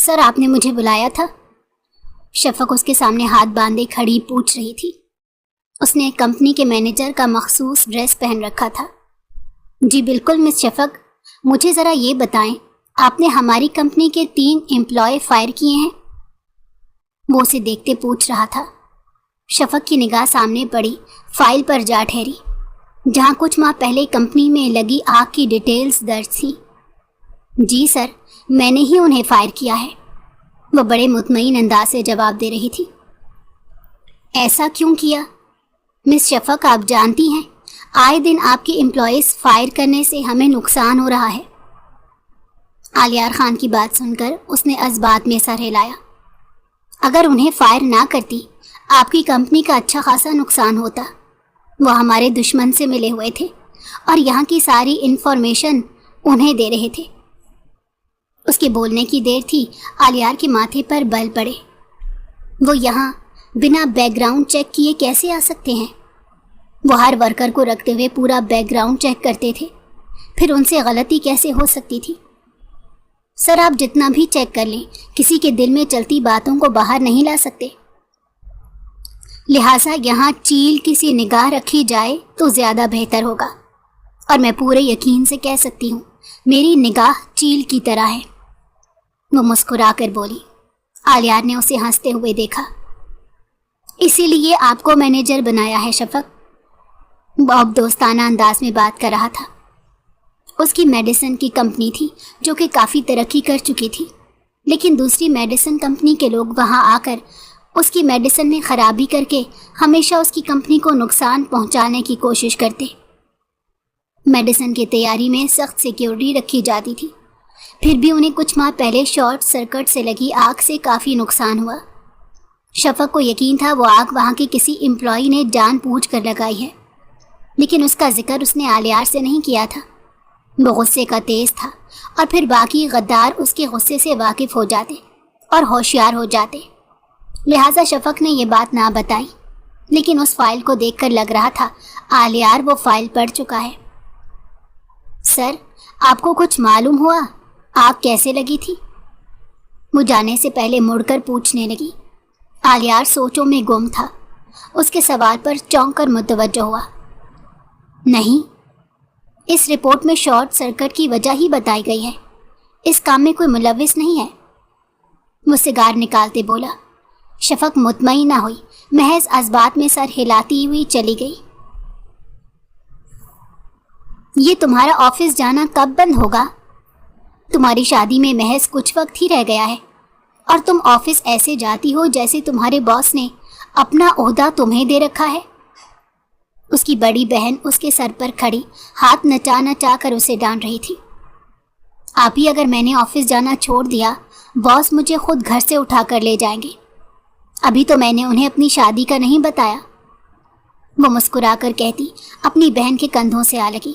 سر آپ نے مجھے بلایا تھا؟ شفق اس کے سامنے ہاتھ باندھے کھڑی پوچھ رہی تھی۔ اس نے کمپنی کے مینیجر کا مخصوص ڈریس پہن رکھا تھا۔ جی بالکل مس شفق، مجھے ذرا یہ بتائیں، آپ نے ہماری کمپنی کے 3 امپلائی فائر کیے ہیں؟ وہ اسے دیکھتے پوچھ رہا تھا۔ شفق کی نگاہ سامنے پڑی فائل پر جا ٹھہری، جہاں کچھ ماہ پہلے کمپنی میں لگی آگ کی ڈیٹیلز درج تھی۔ جی سر، میں نے ہی انہیں فائر کیا ہے، وہ بڑے مطمئن انداز سے جواب دے رہی تھی۔ ایسا کیوں کیا؟ مس شفق آپ جانتی ہیں آئے دن آپ کے امپلائیز فائر کرنے سے ہمیں نقصان ہو رہا ہے۔ عالیار خان کی بات سن کر اس نے اسبات میں سر ہلایا۔ اگر انہیں فائر نہ کرتی آپ کی کمپنی کا اچھا خاصا نقصان ہوتا۔ وہ ہمارے دشمن سے ملے ہوئے تھے اور یہاں کی ساری انفارمیشن انہیں دے رہے تھے۔ اس کے بولنے کی دیر تھی، عالیار کے ماتھے پر بل پڑے۔ وہ یہاں بنا بیک گراؤنڈ چیک کیے کیسے آ سکتے ہیں؟ وہ ہر ورکر کو رکھتے ہوئے پورا بیک گراؤنڈ چیک کرتے تھے، پھر ان سے غلطی کیسے ہو سکتی تھی؟ سر آپ جتنا بھی چیک کر لیں، کسی کے دل میں چلتی باتوں کو باہر نہیں لا سکتے، لہٰذا یہاں چیل کسی نگاہ رکھی جائے تو زیادہ بہتر ہوگا، اور میں پورے یقین سے کہہ سکتی ہوں میری نگاہ چیل کی طرح ہے۔ وہ مسکرا کر بولی۔ عالیار نے اسے ہنستے ہوئے دیکھا۔ اسی لیے آپ کو مینیجر بنایا ہے شفق؟ وہ اب دوستانہ انداز میں بات کر رہا تھا۔ اس کی میڈیسن کی کمپنی تھی جو کہ کافی ترقی کر چکی تھی، لیکن دوسری میڈیسن کمپنی کے لوگ وہاں آ کر اس کی میڈیسن میں خرابی کر کے ہمیشہ اس کی کمپنی کو نقصان پہنچانے کی کوشش کرتے۔ میڈیسن کی تیاری میں سخت سیکیورٹی رکھی جاتی تھی، پھر بھی انہیں کچھ ماہ پہلے شارٹ سرکٹ سے لگی آگ سے کافی نقصان ہوا۔ شفق کو یقین تھا وہ آگ وہاں کے کسی امپلائی نے جان بوجھ کر لگائی ہے، لیکن اس کا ذکر اس نے عالیار سے نہیں کیا تھا۔ وہ غصے کا تیز تھا، اور پھر باقی غدار اس کے غصے سے واقف ہو جاتے اور ہوشیار ہو جاتے، لہٰذا شفق نے یہ بات نہ بتائی، لیکن اس فائل کو دیکھ کر لگ رہا تھا عالیار وہ فائل پڑھ چکا ہے۔ سر آپ کو کچھ معلوم ہوا آگ کیسے لگی تھی؟ وہ جانے سے پہلے مڑ کر پوچھنے لگی۔ عالیار سوچوں میں گم تھا، اس کے سوال پر چونک کر متوجہ ہوا۔ نہیں، اس رپورٹ میں شارٹ سرکٹ کی وجہ ہی بتائی گئی ہے، اس کام میں کوئی ملوث نہیں ہے۔ وہ سگار نکالتے بولا۔ شفق مطمئن نہ ہوئی، محض اسبات میں سر ہلاتی ہوئی چلی گئی۔ یہ تمہارا آفس جانا کب بند ہوگا؟ تمہاری شادی میں محض کچھ وقت ہی رہ گیا ہے، اور تم آفس ایسے جاتی ہو جیسے تمہارے باس نے اپنا عہدہ تمہیں دے رکھا ہے۔ اس کی بڑی بہن اس کے سر پر کھڑی ہاتھ نچا نچا کر اسے ڈانٹ رہی تھی۔ آپ ہی اگر میں نے آفس جانا چھوڑ دیا، باس مجھے خود گھر سے اٹھا کر لے جائیں گے۔ ابھی تو میں نے انہیں اپنی شادی کا نہیں بتایا۔ وہ مسکرا کر کہتی اپنی بہن کے کندھوں سے آ لگی۔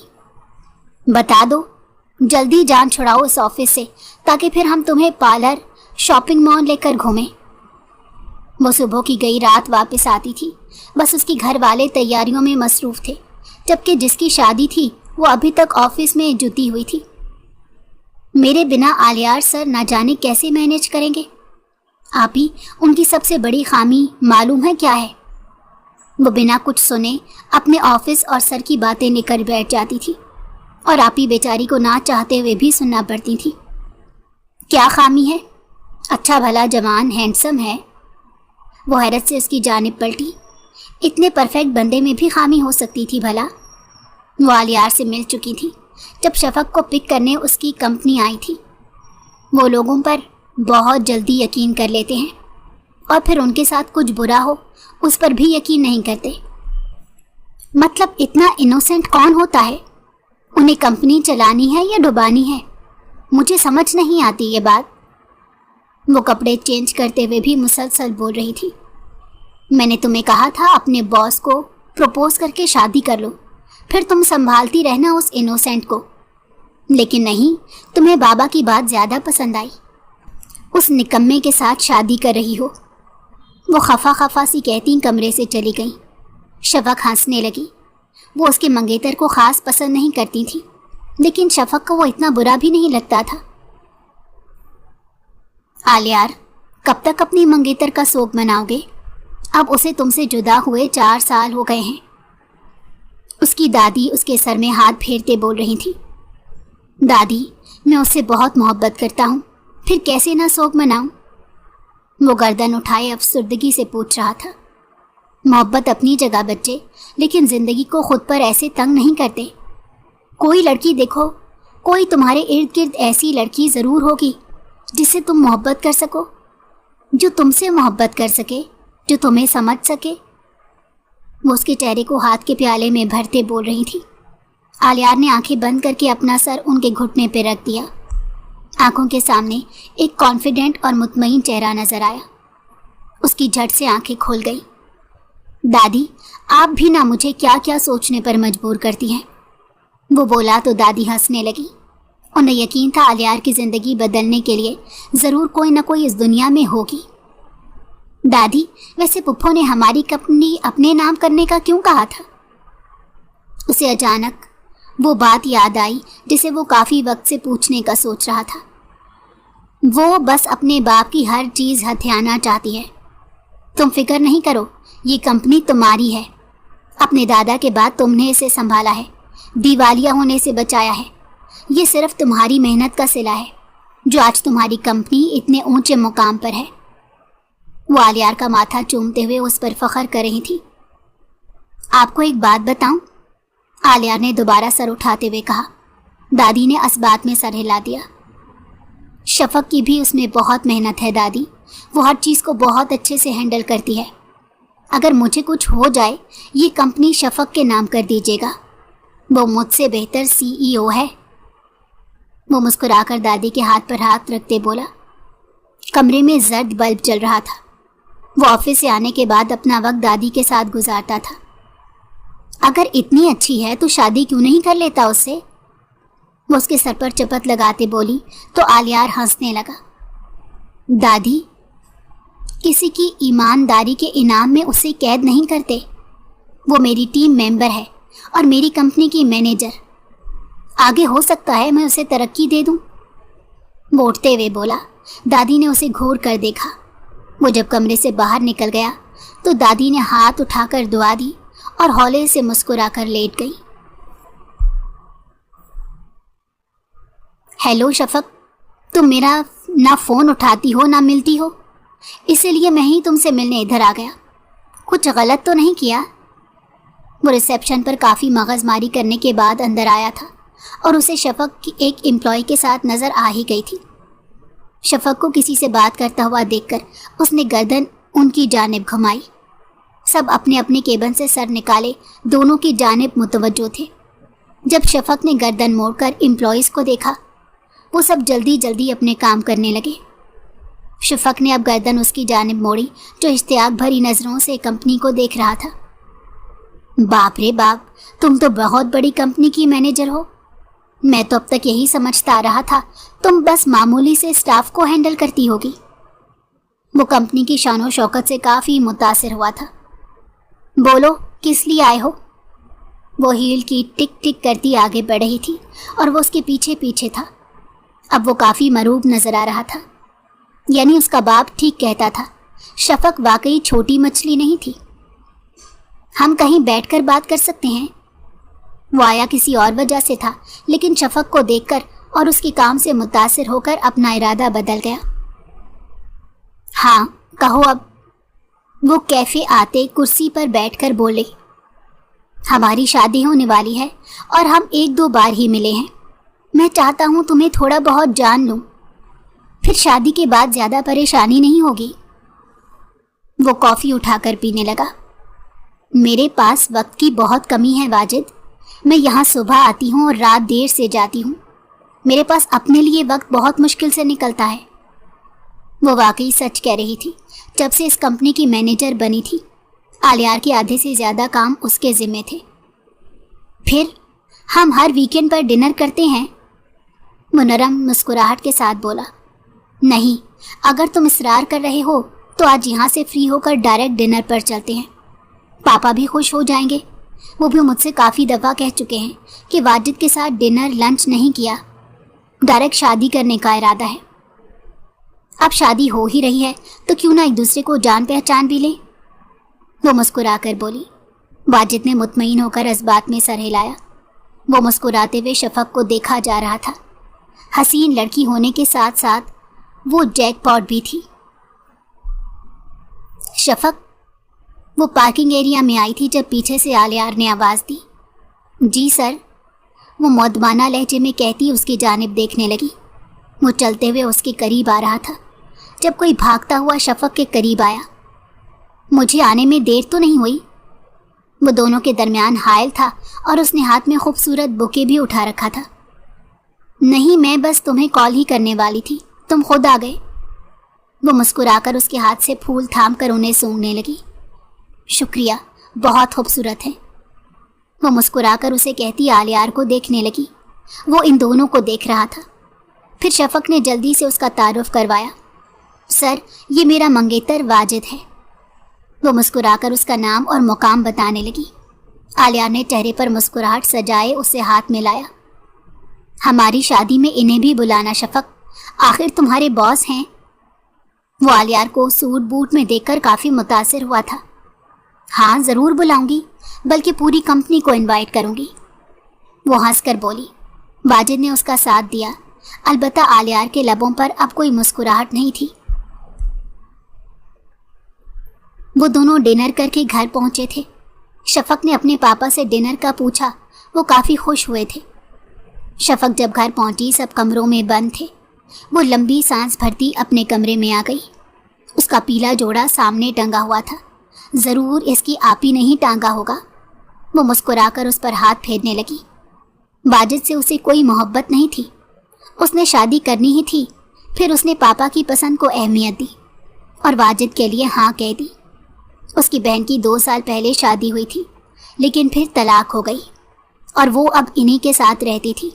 بتا دو، جلدی جان چھڑاؤ اس آفس سے، تاکہ پھر ہم تمہیں پارلر، شاپنگ مال لے کر گھومیں۔ وہ صبح کی گئی رات واپس آتی تھی، بس اس کی گھر والے تیاریوں میں مصروف تھے، جبکہ جس کی شادی تھی وہ ابھی تک آفس میں جتی ہوئی تھی۔ میرے بنا عالیار سر نہ جانے کیسے مینیج کریں گے؟ آپ ہی ان کی سب سے بڑی خامی معلوم ہے کیا ہے؟ وہ بنا کچھ سنے اپنے آفس اور سر کی باتیں لے کر بیٹھ جاتی تھی، اور آپ ہی بیچاری کو نہ چاہتے ہوئے بھی سننا پڑتی تھی۔ کیا خامی ہے؟ اچھا بھلا جوان ہینڈسم ہے۔ وہ حیرت سے اس کی جانب پلٹی۔ اتنے پرفیکٹ بندے میں بھی خامی ہو سکتی تھی بھلا؟ وہ عالیار سے مل چکی تھی جب شفق کو پک کرنے اس کی کمپنی آئی تھی۔ وہ لوگوں پر بہت جلدی یقین کر لیتے ہیں، اور پھر ان کے ساتھ کچھ برا ہو اس پر بھی یقین نہیں کرتے۔ مطلب اتنا انوسینٹ کون ہوتا ہے؟ انہیں کمپنی چلانی ہے یا ڈبانی ہے؟ مجھے سمجھ نہیں آتی یہ بات۔ وہ کپڑے چینج کرتے ہوئے بھی مسلسل بول رہی تھی۔ میں نے تمہیں کہا تھا اپنے باس کو پروپوز کر کے شادی کر لو، پھر تم سنبھالتی رہنا اس انوسینٹ کو، لیکن نہیں، تمہیں بابا کی بات زیادہ پسند آئی، اس نکمے کے ساتھ شادی کر رہی ہو۔ وہ خفا خفا سی کہتی کمرے سے چلی گئی۔ شفق ہنسنے لگی۔ وہ اس کے منگیتر کو خاص پسند نہیں کرتی تھی، لیکن شفق کو وہ اتنا برا بھی نہیں لگتا تھا۔ आलियार, कब तक अपनी मंगेतर का शोक मनाओगे? अब उसे तुमसे जुदा हुए 4 साल हो गए हैं। उसकी दादी उसके सर में हाथ फेरते बोल रही थी। दादी, मैं उससे बहुत मोहब्बत करता हूँ, फिर कैसे ना शोक मनाऊं? वो गर्दन उठाए अफसुर्दगी से पूछ रहा था। मोहब्बत अपनी जगह बच्चे, लेकिन जिंदगी को खुद पर ऐसे तंग नहीं करते। कोई लड़की देखो, कोई तुम्हारे इर्द गिर्द ऐसी लड़की ज़रूर होगी जिससे तुम मोहब्बत कर सको, जो तुमसे मोहब्बत कर सके, जो तुम्हें समझ सके। वो उसके चेहरे को हाथ के प्याले में भरते बोल रही थी। आलियार ने आंखें बंद करके अपना सर उनके घुटने पर रख दिया। आंखों के सामने एक कॉन्फिडेंट और मुतमईन चेहरा नजर आया। उसकी झट से आंखें खुल गई। दादी, आप भी ना मुझे क्या क्या सोचने पर मजबूर करती हैं। वो बोला तो दादी हंसने लगी। उन्हें यकीन था आलियार की ज़िंदगी बदलने के लिए ज़रूर कोई ना कोई इस दुनिया में होगी। दादी, वैसे पुप्पो ने हमारी कंपनी अपने नाम करने का क्यों कहा था? उसे अचानक वो बात याद आई जिसे वो काफ़ी वक्त से पूछने का सोच रहा था। वो बस अपने बाप की हर चीज़ हथियाना चाहती है। तुम फिक्र नहीं करो, ये कंपनी तुम्हारी है। अपने दादा के बाद तुमने इसे संभाला है, दिवालिया होने से बचाया है। ये सिर्फ तुम्हारी मेहनत का सिला है जो आज तुम्हारी कंपनी इतने ऊंचे मुकाम पर है। वो आलियार का माथा चूमते हुए उस पर फख्र कर रही थी। आपको एक बात बताऊं? आलियार ने दोबारा सर उठाते हुए कहा। दादी ने इस बात में सर हिला दिया। शफक की भी उसमें बहुत मेहनत है दादी, वो हर चीज़ को बहुत अच्छे से हैंडल करती है। अगर मुझे कुछ हो जाए, ये कंपनी शफक के नाम कर दीजिएगा, वो मुझसे बेहतर CEO है। वो मुस्कुराकर दादी के हाथ पर हाथ रखते बोला। कमरे में जर्द बल्ब जल रहा था। वो ऑफिस से आने के बाद अपना वक्त दादी के साथ गुजारता था। अगर इतनी अच्छी है तो शादी क्यों नहीं कर लेता उससे? वो उसके सर पर चपत लगाते बोली तो आलियार हंसने लगा। दादी, किसी की ईमानदारी के इनाम में उसे कैद नहीं करते। वो मेरी टीम मेंबर है और मेरी कंपनी की मैनेजर। आगे हो सकता है मैं उसे तरक्की दे दूं। वो उठते हुए बोला। दादी ने उसे घूर कर देखा। वो जब कमरे से बाहर निकल गया तो दादी ने हाथ उठाकर दुआ दी और हौले से मुस्कुराकर लेट गई। हेलो शफक, तुम मेरा ना फ़ोन उठाती हो ना मिलती हो, इसीलिए मैं ही तुमसे मिलने इधर आ गया। कुछ गलत तो नहीं किया? वो रिसेप्शन पर काफ़ी मगजमारी करने के बाद अंदर आया था और उसे शफक की एक एम्प्लॉय के साथ नज़र आ ही गई थी। शफक को किसी से बात करता हुआ देखकर उसने गर्दन उनकी जानिब घुमाई। सब अपने अपने केबिन से सर निकाले दोनों की जानिब मुतवज्जो थे। जब शफक ने गर्दन मोड़कर एम्प्लॉयज़ को देखा, वो सब जल्दी जल्दी अपने काम करने लगे। शफक ने अब गर्दन उसकी जानिब मोड़ी जो इश्तियाक भरी नज़रों से कंपनी को देख रहा था। बाप रे बाप, तुम तो बहुत बड़ी कंपनी की मैनेजर हो। मैं तो अब तक यही समझता आ रहा था तुम बस मामूली से स्टाफ को हैंडल करती होगी। वो कंपनी की शानो शौकत से काफ़ी मुतासिर हुआ था। बोलो, किस लिए आए हो? वो हील की टिक टिक करती आगे बढ़ रही थी और वो उसके पीछे पीछे था। अब वो काफ़ी मरूब नज़र आ रहा था। यानी उसका बाप ठीक कहता था, शफक वाकई छोटी मछली नहीं थी। हम कहीं बैठकर बात कर सकते हैं? वो आया किसी और वजह से था, लेकिन शफक को देखकर और उसके काम से मुतासिर होकर अपना इरादा बदल गया। हाँ कहो अब। वो कैफ़े आते कुर्सी पर बैठकर बोले। हमारी शादी होने वाली है और हम 1-2 बार ही मिले हैं। मैं चाहता हूँ तुम्हें थोड़ा बहुत जान लूँ, फिर शादी के बाद ज़्यादा परेशानी नहीं होगी। वो कॉफ़ी उठाकर पीने लगा। मेरे पास वक्त की बहुत कमी है वाजिद। मैं यहाँ सुबह आती हूँ और रात देर से जाती हूँ। मेरे पास अपने लिए वक्त बहुत मुश्किल से निकलता है। वो वाकई सच कह रही थी। जब से इस कंपनी की मैनेजर बनी थी, आलियार के आधे से ज़्यादा काम उसके ज़िम्मे थे। फिर हम हर वीकेंड पर डिनर करते हैं। मुनर्रम मुस्कुराहट के साथ बोला। नहीं, अगर तुम इसरार कर रहे हो तो आज यहाँ से फ्री होकर डायरेक्ट डिनर पर चलते हैं। पापा भी खुश हो जाएंगे। वो भी मुझसे काफ़ी दफ़ा कह चुके हैं कि वाजिद के साथ डिनर लंच नहीं किया, डायरेक्ट शादी करने का इरादा है। अब शादी हो ही रही है तो क्यों ना एक दूसरे को जान पहचान भी लें। वो मुस्कुरा कर बोली। वाजिद ने मुतमईन होकर इस बात में सर हिलाया। वो मुस्कुराते हुए शफक को देखा जा रहा था। हसीन लड़की होने के साथ साथ वो जैकपॉट भी थी। शफक, वो पार्किंग एरिया में आई थी जब पीछे से आलियार ने आवाज़ दी। जी सर, वो मौदमाना लहजे में कहती उसकी जानिब देखने लगी। वो चलते हुए उसके करीब आ रहा था जब कोई भागता हुआ शफक के करीब आया। मुझे आने में देर तो नहीं हुई? वो दोनों के दरमियान हायल था और उसने हाथ में खूबसूरत बुके भी उठा रखा था। नहीं, मैं बस तुम्हें कॉल ही करने वाली थी, तुम खुद आ गए। वो मुस्कुराकर उसके हाथ से फूल थाम कर उन्हें सूंघने लगी। शुक्रिया, बहुत खूबसूरत है। वो मुस्कुराकर उसे कहती आलियार को देखने लगी। वो इन दोनों को देख रहा था। फिर शफक ने जल्दी से उसका तारुफ करवाया। सर, ये मेरा मंगेतर वाजिद है। वो मुस्कुराकर उसका नाम और मुकाम बताने लगी। आलियार ने चेहरे पर मुस्कुराहट सजाए उसे हाथ में लाया। हमारी शादी में इन्हें भी बुलाना शफक, आखिर तुम्हारे बॉस हैं। वो आलियार को सूट बूट में देखकर काफ़ी मुतासिर हुआ था। हाँ, ज़रूर बुलाऊंगी, बल्कि पूरी कंपनी को इनवाइट करूंगी। वो हंसकर बोली। वाजिद ने उसका साथ दिया, अलबत्ता आलियार के लबों पर अब कोई मुस्कुराहट नहीं थी। वो दोनों डिनर करके घर पहुंचे थे। शफक ने अपने पापा से डिनर का पूछा, वो काफ़ी खुश हुए थे। शफक जब घर पहुंची सब कमरों में बंद थे। वो लंबी सांस भरती अपने कमरे में आ गई। उसका पीला जोड़ा सामने टंगा हुआ था। ज़रूर इसकी आपी ने ही टांगा होगा। वो मुस्कुराकर उस पर हाथ फेरने लगी। वाजिद से उसे कोई मोहब्बत नहीं थी, उसने शादी करनी ही थी। फिर उसने पापा की पसंद को अहमियत दी और वाजिद के लिए हाँ कह दी। उसकी बहन की 2 साल पहले शादी हुई थी, लेकिन फिर तलाक हो गई और वो अब इन्हीं के साथ रहती थी।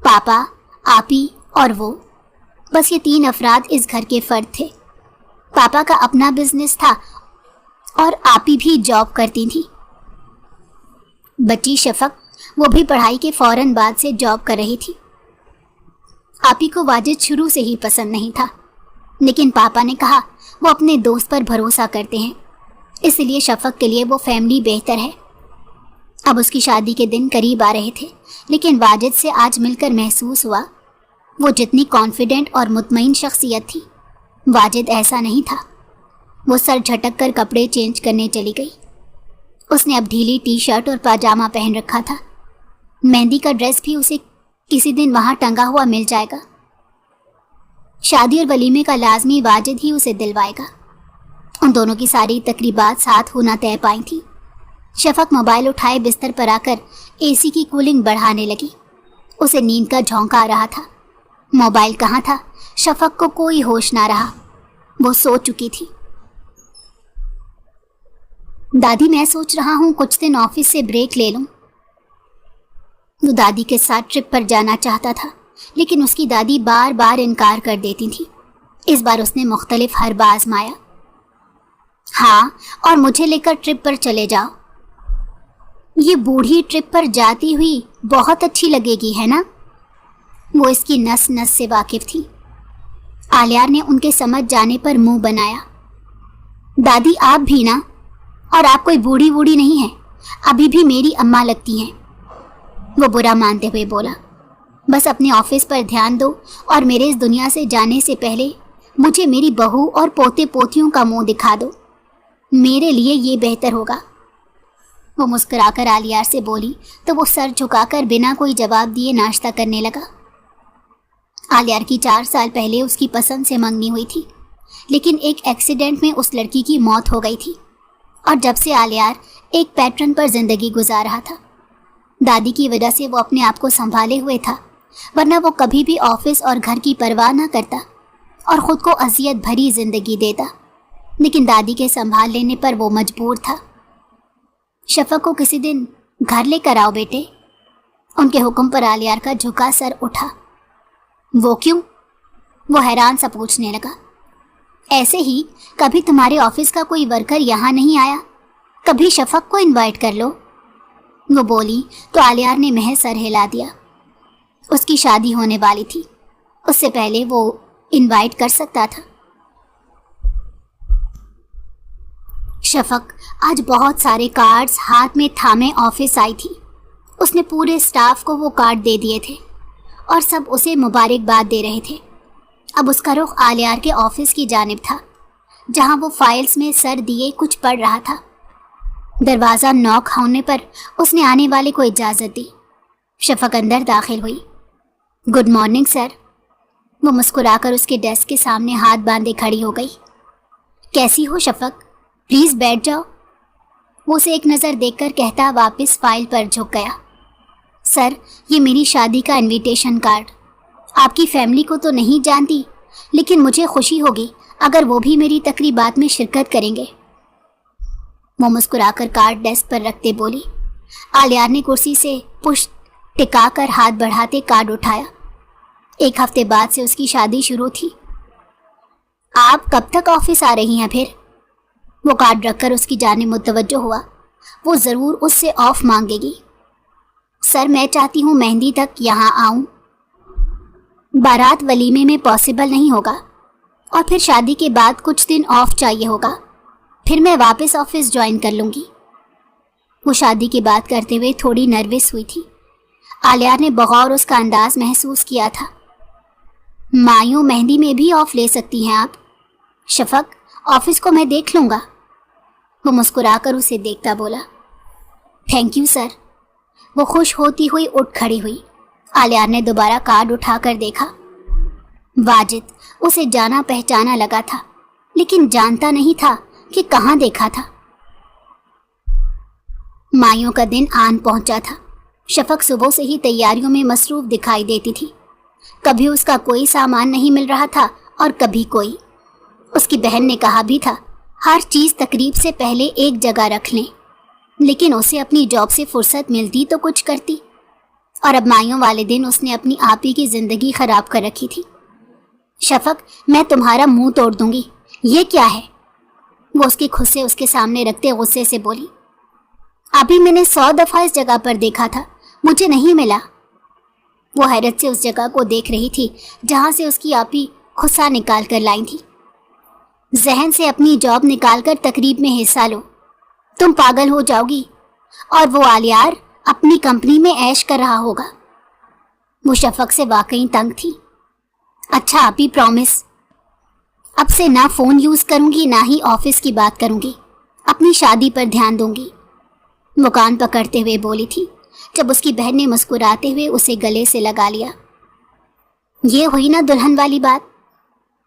पापा, आपी और वो, बस ये 3 अफराद इस घर के फर्द थे। पापा का अपना बिजनेस था और आपी भी जॉब करती थी। बच्ची शफक, वो भी पढ़ाई के फौरन बाद से जॉब कर रही थी। आपी को वाजिद शुरू से ही पसंद नहीं था, लेकिन पापा ने कहा वो अपने दोस्त पर भरोसा करते हैं, इसलिए शफक के लिए वो फैमिली बेहतर है। अब उसकी शादी के दिन करीब आ रहे थे, लेकिन वाजिद से आज मिलकर महसूस हुआ वो जितनी कॉन्फिडेंट और मुतमईन शख्सियत थी, वाजिद ऐसा नहीं था। वो सर झटक कर कपड़े चेंज करने चली गई। उसने अब ढीली टी शर्ट और पाजामा पहन रखा था। मेहंदी का ड्रेस भी उसे किसी दिन वहाँ टंगा हुआ मिल जाएगा। शादी और वलीमे का लाजमी वाजिद ही उसे दिलवाएगा। उन दोनों की सारी तकरीबात साथ होना तय पाई थी। शफक मोबाइल उठाए बिस्तर पर आकर एसी की कूलिंग बढ़ाने लगी। उसे नींद का झोंका आ रहा था। मोबाइल कहाँ था? शफक को कोई होश ना रहा। वो सो चुकी थी। दादी, मैं सोच रहा हूँ कुछ दिन ऑफिस से ब्रेक ले लूँ। वो दादी के साथ ट्रिप पर जाना चाहता था, लेकिन उसकी दादी बार बार इनकार कर देती थी। इस बार उसने मुख्तलिफ हरबा आजमाया। हाँ, और मुझे लेकर ट्रिप पर चले जाओ। ये बूढ़ी ट्रिप पर जाती हुई बहुत अच्छी लगेगी, है ना? वो इसकी नस नस से वाकिफ थी। आलियार ने उनके समझ जाने पर मुंह बनाया। दादी, आप भी ना, और आप कोई बूढ़ी बूढ़ी नहीं है, अभी भी मेरी अम्मा लगती हैं। वो बुरा मानते हुए बोला। बस अपने ऑफिस पर ध्यान दो और मेरे इस दुनिया से जाने से पहले मुझे मेरी बहू और पोते पोतियों का मुंह दिखा दो, मेरे लिए ये बेहतर होगा। वो मुस्कुराकर आलियार से बोली तो वो सर झुकाकर बिना कोई जवाब दिए नाश्ता करने लगा। आलियार की 4 साल पहले उसकी पसंद से मंगनी हुई थी, लेकिन एक एक्सीडेंट में उस लड़की की मौत हो गई थी और जब से आलियार एक पैटर्न पर जिंदगी गुजार रहा था। दादी की वजह से वो अपने आप को संभाले हुए था, वरना वो कभी भी ऑफिस और घर की परवाह ना करता और ख़ुद को अजियत भरी जिंदगी देता, लेकिन दादी के संभाल लेने पर वो मजबूर था। शफक को किसी दिन घर लेकर आओ बेटे। उनके हुक्म पर आलियार का झुका सर उठा। वो क्यों? वो हैरान सा पूछने लगा। ऐसे ही, कभी तुम्हारे ऑफिस का कोई वर्कर यहाँ नहीं आया? कभी शफक को इनवाइट कर लो। वो बोली तो आलियार ने महज सर हिला दिया। उसकी शादी होने वाली थी। उससे पहले वो इनवाइट कर सकता था। शफक आज बहुत सारे कार्ड्स हाथ में थामे ऑफिस आई थी। उसने पूरे स्टाफ को वो कार्ड दे दिए थे और सब उसे मुबारकबाद दे रहे थे। अब उसका रुख आलियार के ऑफिस की जानिब था, जहां वो फाइल्स में सर दिए कुछ पढ़ रहा था। दरवाज़ा नॉक होने पर उसने आने वाले को इजाज़त दी। शफक अंदर दाखिल हुई। Good morning sir. वो मुस्कुराकर उसके डेस्क के सामने हाथ बांधे खड़ी हो गई। कैसी हो शफक, प्लीज़ बैठ जाओ। वो उसे एक नज़र देखकर कहता वापस फाइल पर झुक गया। सर, ये मेरी शादी का इनविटेशन कार्ड। आपकी फैमिली को तो नहीं जानती, लेकिन मुझे खुशी होगी अगर वो भी मेरी तकरीबात में शिरकत करेंगे। वो मुस्कुराकर कार्ड डेस्क पर रखते बोली। आलियार ने कुर्सी से पुश टिकाकर हाथ बढ़ाते कार्ड उठाया। 1 हफ्ते बाद से उसकी शादी शुरू थी। आप कब तक ऑफिस आ रही हैं फिर? वो कार्ड रखकर उसकी जानिब मुतवज्जो हुआ। वो ज़रूर उससे ऑफ मांगेगी। सर, मैं चाहती हूँ मेहंदी तक यहाँ आऊँ। बारात वलीमे में पॉसिबल नहीं होगा और फिर शादी के बाद कुछ दिन ऑफ चाहिए होगा, फिर मैं वापस ऑफिस ज्वाइन कर लूँगी। वो शादी की बात करते हुए थोड़ी नर्वस हुई थी। आलियार ने बगौर उसका अंदाज महसूस किया था। मायूं, मेहंदी में भी ऑफ ले सकती हैं आप। शफक, ऑफिस को मैं देख लूँगा। वो मुस्कुराकर उसे देखता बोला। Thank you sir. वो खुश होती हुई उठ खड़ी हुई। आलियार ने दोबारा कार्ड उठाकर देखा। वाजिद उसे जाना पहचाना लगा था, लेकिन जानता नहीं था कि कहाँ देखा था। माइयों का दिन आन पहुंचा था। शफक सुबह से ही तैयारियों में मसरूफ दिखाई देती थी। कभी उसका कोई सामान नहीं मिल रहा था और कभी कोई। उसकी बहन ने कहा भी था हर चीज़ तकरीब से पहले एक जगह रख लें, लेकिन उसे अपनी जॉब से फुर्सत मिलती तो कुछ करती। और अब माइयों वाले दिन उसने अपनी आपी की ज़िंदगी ख़राब कर रखी थी। शफक, मैं तुम्हारा मुंह तोड़ दूंगी। ये क्या है? वो उसकी खुद से उसके सामने रखते गुस्से से बोली। अभी मैंने 100 दफ़ा इस जगह पर देखा था, मुझे नहीं मिला। वो हैरत से उस जगह को देख रही थी जहाँ से उसकी आपी खुस्सा निकाल कर लाई थी। जहन से अपनी जॉब निकाल कर तकरीब में हिस्सा लो, तुम पागल हो जाओगी। और वो आलियार अपनी कंपनी में ऐश कर रहा होगा। वो शफक से वाकई तंग थी। अच्छा आपी, प्रॉमिस अब से ना फ़ोन यूज़ करूँगी ना ही ऑफिस की बात करूँगी, अपनी शादी पर ध्यान दूँगी। वो कान पकड़ते हुए बोली थी जब उसकी बहन ने मुस्कुराते हुए उसे गले से लगा लिया। ये हुई ना दुल्हन वाली बात।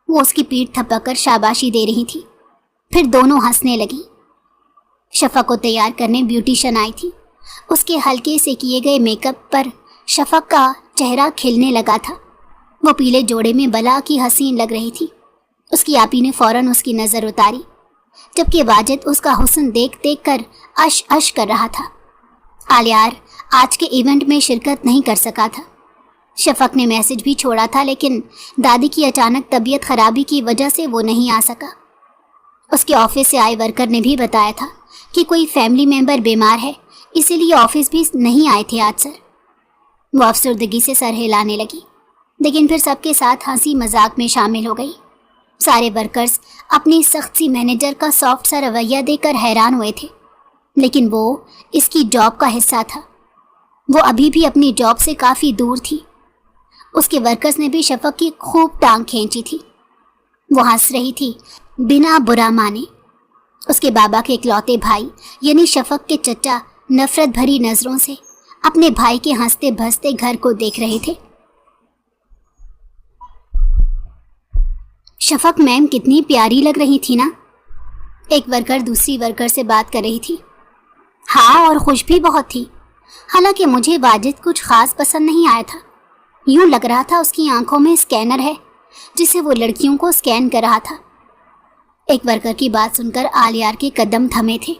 वो उसकी पीठ थपककर शाबाशी दे रही थी। फिर दोनों हंसने लगी। शफक को तैयार करने ब्यूटिशियन आई थी। उसके हल्के से किए गए मेकअप पर शफक का चेहरा खिलने लगा था। वो पीले जोड़े में बला की हसीन लग रही थी। उसकी आपी ने फौरन उसकी नज़र उतारी, जबकि वाजिद उसका हुस्न देख देख कर अश अश कर रहा था। आलियार आज के इवेंट में शिरकत नहीं कर सका था। शफक ने मैसेज भी छोड़ा था, लेकिन दादी की अचानक तबीयत खराबी की वजह से वो नहीं आ सका। उसके ऑफिस से आए वर्कर ने भी बताया था कि कोई फैमिली मेंबर बीमार है, इसीलिए ऑफिस भी नहीं आए थे आज सर। वो अफसरदगी से सर हिलाने लगी, लेकिन फिर सबके साथ हंसी मजाक में शामिल हो गई। सारे वर्कर्स अपनी सख्त सी मैनेजर का सॉफ्ट सा रवैया देखकर हैरान हुए थे, लेकिन वो इसकी जॉब का हिस्सा था। वो अभी भी अपनी जॉब से काफ़ी दूर थी। उसके वर्कर्स ने भी शफक की खूब टांग खींची थी। वो हंस रही थी बिना बुरा माने। उसके बाबा के इकलौते भाई यानी शफक के चचा नफरत भरी नज़रों से अपने भाई के हंसते भंसते घर को देख रहे थे। शफक मैम कितनी प्यारी लग रही थी ना, एक वर्कर दूसरी वर्कर से बात कर रही थी। हाँ, और खुश भी बहुत थी। हालांकि मुझे वाजिद कुछ खास पसंद नहीं आया था। यूं लग रहा था उसकी आंखों में स्कैनर है जिसे वो लड़कियों को स्कैन कर रहा था। एक वर्कर की बात सुनकर आलियार के कदम थमे थे।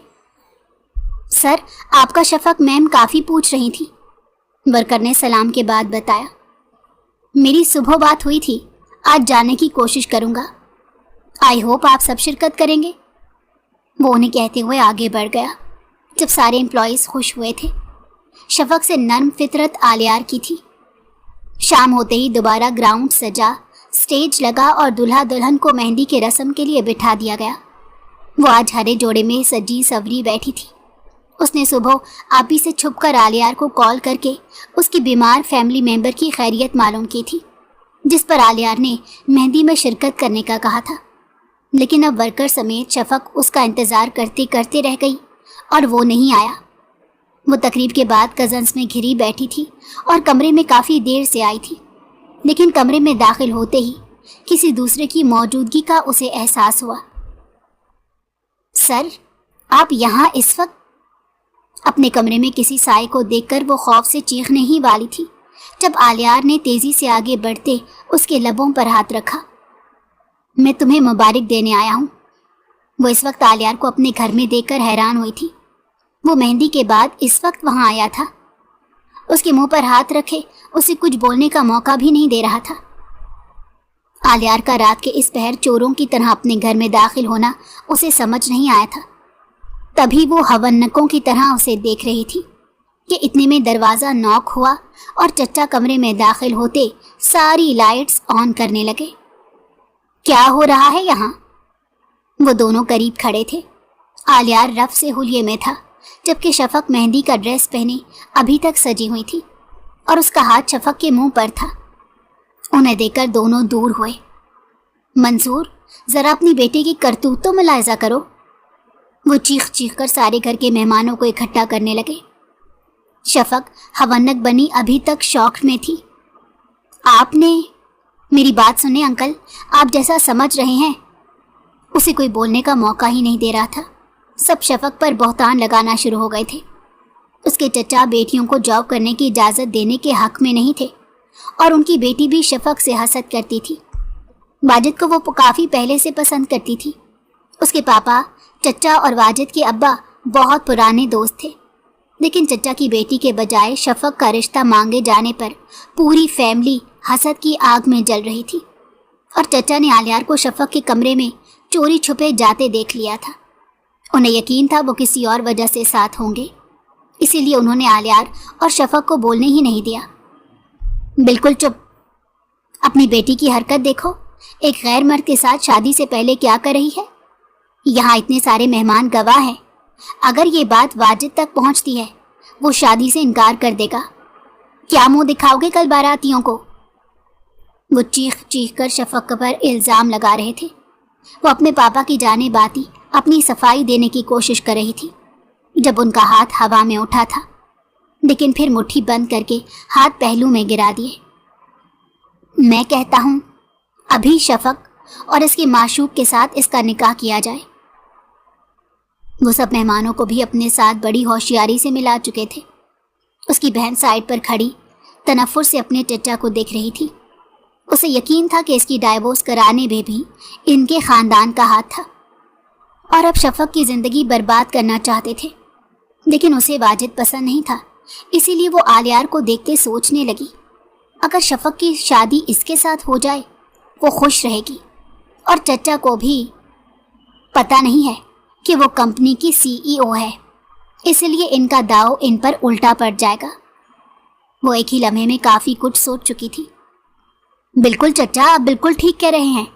सर, आपका शफक मैम काफ़ी पूछ रही थी, वर्कर ने सलाम के बाद बताया। मेरी सुबह बात हुई थी, आज जाने की कोशिश करूँगा। आई होप आप सब शिरकत करेंगे। वो उन्हें कहते हुए आगे बढ़ गया। जब सारे एम्प्लॉयज़ खुश हुए थे, शफक से नर्म फितरत आलियार की थी। शाम होते ही दोबारा ग्राउंड सजा, स्टेज लगा और दूल्हा दुल्हन को मेहंदी की रस्म के लिए बिठा दिया गया। वो आज हरे जोड़े में सजी सवरी बैठी थी। उसने सुबह आपी से छुपकर आलियार को कॉल करके उसकी बीमार फैमिली मेंबर की खैरियत मालूम की थी, जिस पर आलियार ने मेहंदी में शिरकत करने का कहा था। लेकिन अब वर्कर समेत शफक उसका इंतज़ार करते करते रह गई और वो नहीं आया। वो तकरीब के बाद कज़न्स में घिरी बैठी थी और कमरे में काफ़ी देर से आई थी, लेकिन कमरे में दाखिल होते ही किसी दूसरे की मौजूदगी का उसे एहसास हुआ। सर, आप यहाँ इस वक्त? अपने कमरे में किसी साए को देखकर वो खौफ से चीखने ही वाली थी जब आलियार ने तेज़ी से आगे बढ़ते उसके लबों पर हाथ रखा। मैं तुम्हें मुबारक देने आया हूँ। वो इस वक्त आलियार को अपने घर में देखकर हैरान हुई थी। वो मेहंदी के बाद इस वक्त वहाँ आया था। उसके मुंह पर हाथ रखे उसे कुछ बोलने का मौका भी नहीं दे रहा था। आलियार का रात के इस पहर चोरों की तरह अपने घर में दाखिल होना उसे समझ नहीं आया था। तभी वो हवन्नकों की तरह उसे देख रही थी कि इतने में दरवाज़ा नॉक हुआ और चच्चा कमरे में दाखिल होते सारी लाइट्स ऑन करने लगे। क्या हो रहा है यहाँ? वो दोनों करीब खड़े थे। आलियार रफ से हुलिये में था, जबकि शफक मेहंदी का ड्रेस पहने अभी तक सजी हुई थी और उसका हाथ शफक के मुंह पर था। उन्हें देखकर दोनों दूर हुए। मंसूर, ज़रा अपनी बेटी की करतूत तो मुलाहिजा करो। वो चीख चीख कर सारे घर के मेहमानों को इकट्ठा करने लगे। शफक हवन्नक बनी अभी तक शौक में थी। आपने मेरी बात सुने अंकल, आप जैसा समझ रहे हैं। उसे कोई बोलने का मौका ही नहीं दे रहा था। सब शफक पर बहतान लगाना शुरू हो गए थे। उसके चचा बेटियों को जॉब करने की इजाज़त देने के हक में नहीं थे और उनकी बेटी भी शफक से हसद करती थी। वाजिद को वो काफ़ी पहले से पसंद करती थी। उसके पापा, चचा और वाजिद के अब्बा बहुत पुराने दोस्त थे, लेकिन चचा की बेटी के बजाय शफक का रिश्ता मांगे जाने पर पूरी फैमिली हसद की आग में जल रही थी। और चचा ने आलियार को शफक के कमरे में चोरी छुपे जाते देख लिया था। उन्हें यकीन था वो किसी और वजह से साथ होंगे, इसीलिए उन्होंने आलियार और शफक को बोलने ही नहीं दिया। बिल्कुल चुप। अपनी बेटी की हरकत देखो, एक गैर मर्द के साथ शादी से पहले क्या कर रही है। यहाँ इतने सारे मेहमान गवाह हैं। अगर ये बात वाजिद तक पहुँचती है, वो शादी से इनकार कर देगा। क्या मुंह दिखाओगे कल बारातियों को? वो चीख चीख कर शफक पर इल्ज़ाम लगा रहे थे। वो अपने पापा की जानिब आती अपनी सफाई देने की कोशिश कर रही थी जब उनका हाथ हवा में उठा था, लेकिन फिर मुट्ठी बंद करके हाथ पहलू में गिरा दिए। मैं कहता हूँ अभी शफक और इसके माशूक के साथ इसका निकाह किया जाए। वो सब मेहमानों को भी अपने साथ बड़ी होशियारी से मिला चुके थे। उसकी बहन साइड पर खड़ी तनफ्फुर से अपने चचा को देख रही थी। उसे यकीन था कि इसकी डाइवोर्स कराने में भी इनके ख़ानदान का हाथ था और अब शफक की ज़िंदगी बर्बाद करना चाहते थे। लेकिन उसे वाजिद पसंद नहीं था, इसीलिए वो आलियार को देखते सोचने लगी, अगर शफक की शादी इसके साथ हो जाए वो खुश रहेगी। और चचा को भी पता नहीं है कि वो कंपनी की सीईओ है, इसलिए इनका दाव इन पर उल्टा पड़ जाएगा। वो एक ही लम्हे में काफ़ी कुछ सोच चुकी थी। बिल्कुल चचा, आप बिल्कुल ठीक कह रहे हैं।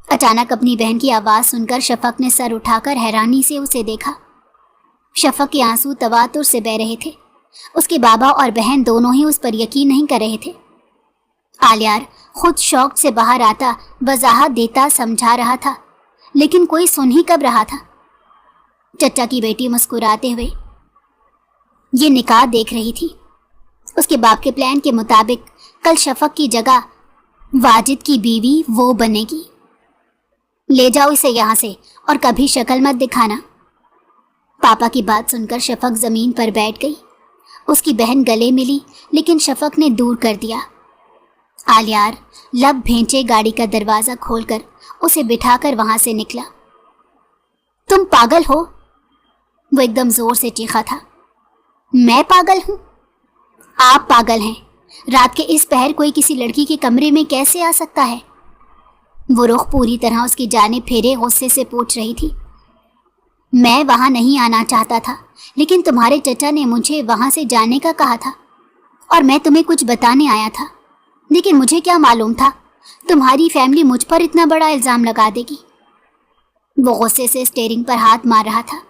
अचानक अपनी बहन की आवाज़ सुनकर शफक ने सर उठाकर हैरानी से उसे देखा। शफक के आंसू तवातुर से बह रहे थे। उसके बाबा और बहन दोनों ही उस पर यकीन नहीं कर रहे थे। आलियार खुद शौक से बाहर आता, वजाहत देता, समझा रहा था, लेकिन कोई सुन ही कब रहा था। चचा की बेटी मुस्कुराते हुए ये निकाह देख रही थी। उसके बाप के प्लान के मुताबिक कल शफक की जगह वाजिद की बीवी वो बनेगी। ले जाओ इसे यहाँ से और कभी शक्ल मत दिखाना। पापा की बात सुनकर शफक ज़मीन पर बैठ गई। उसकी बहन गले मिली, लेकिन शफक ने दूर कर दिया। आलियार लब भेंचे गाड़ी का दरवाज़ा खोलकर उसे बिठाकर वहाँ से निकला। तुम पागल हो? वो एकदम ज़ोर से चीखा था। मैं पागल हूँ? आप पागल हैं। रात के इस पहर कोई किसी लड़की के कमरे में कैसे आ सकता है? वो रुख पूरी तरह उसकी जानिब फेरे गुस्से से पूछ रही थी। मैं वहाँ नहीं आना चाहता था, लेकिन तुम्हारे चचा ने मुझे वहाँ से जाने का कहा था और मैं तुम्हें कुछ बताने आया था, लेकिन मुझे क्या मालूम था तुम्हारी फैमिली मुझ पर इतना बड़ा इल्ज़ाम लगा देगी। वो गुस्से से स्टीयरिंग पर हाथ मार रहा था।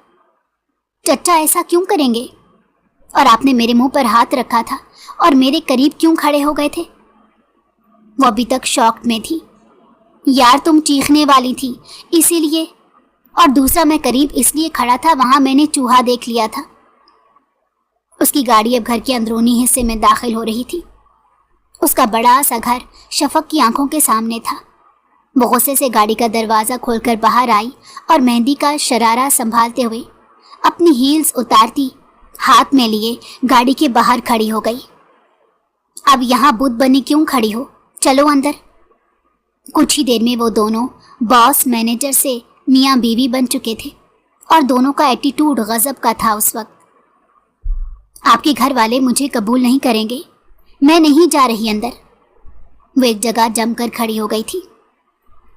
चचा ऐसा क्यों करेंगे? और आपने मेरे मुंह पर हाथ रखा था और मेरे करीब क्यों खड़े हो गए थे? वो अभी तक शॉक्ड में थी। यार तुम चीखने वाली थी इसीलिए, और दूसरा मैं करीब इसलिए खड़ा था, वहां मैंने चूहा देख लिया था। उसकी गाड़ी अब घर के अंदरूनी हिस्से में दाखिल हो रही थी। उसका बड़ा सा घर शफक की आंखों के सामने था। वो गुस्से से गाड़ी का दरवाज़ा खोलकर बाहर आई और मेहंदी का शरारा संभालते हुए अपनी हील्स उतारती हाथ में लिए गाड़ी के बाहर खड़ी हो गई। अब यहाँ बुत बनी क्यों खड़ी हो? चलो अंदर। कुछ ही देर में वो दोनों बॉस मैनेजर से मियाँ बीवी बन चुके थे और दोनों का एटीट्यूड गजब का था उस वक्त। आपके घर वाले मुझे कबूल नहीं करेंगे, मैं नहीं जा रही अंदर। वो एक जगह जमकर खड़ी हो गई थी।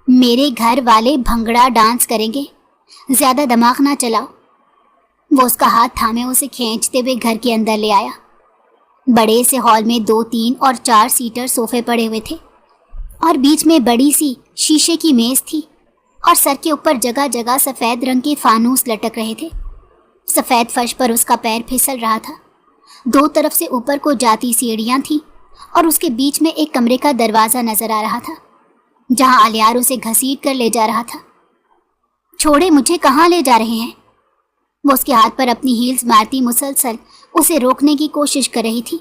मेरे घर वाले भंगड़ा डांस करेंगे, ज़्यादा दिमाग ना चलाओ। वो उसका हाथ थामे उसे खींचते हुए घर के अंदर ले आया। बड़े से हॉल में 2, 3 और 4 सीटर सोफे पड़े हुए थे और बीच में बड़ी सी शीशे की मेज़ थी और सर के ऊपर जगह जगह सफ़ेद रंग के फानूस लटक रहे थे। सफ़ेद फर्श पर उसका पैर फिसल रहा था। 2 तरफ से ऊपर को जाती सीढ़ियाँ थीं और उसके बीच में एक कमरे का दरवाज़ा नजर आ रहा था जहाँ आलियार उसे घसीट कर ले जा रहा था। छोड़े, मुझे कहाँ ले जा रहे हैं? वो उसके हाथ पर अपनी हील्स मारती मुसलसल उसे रोकने की कोशिश कर रही थी,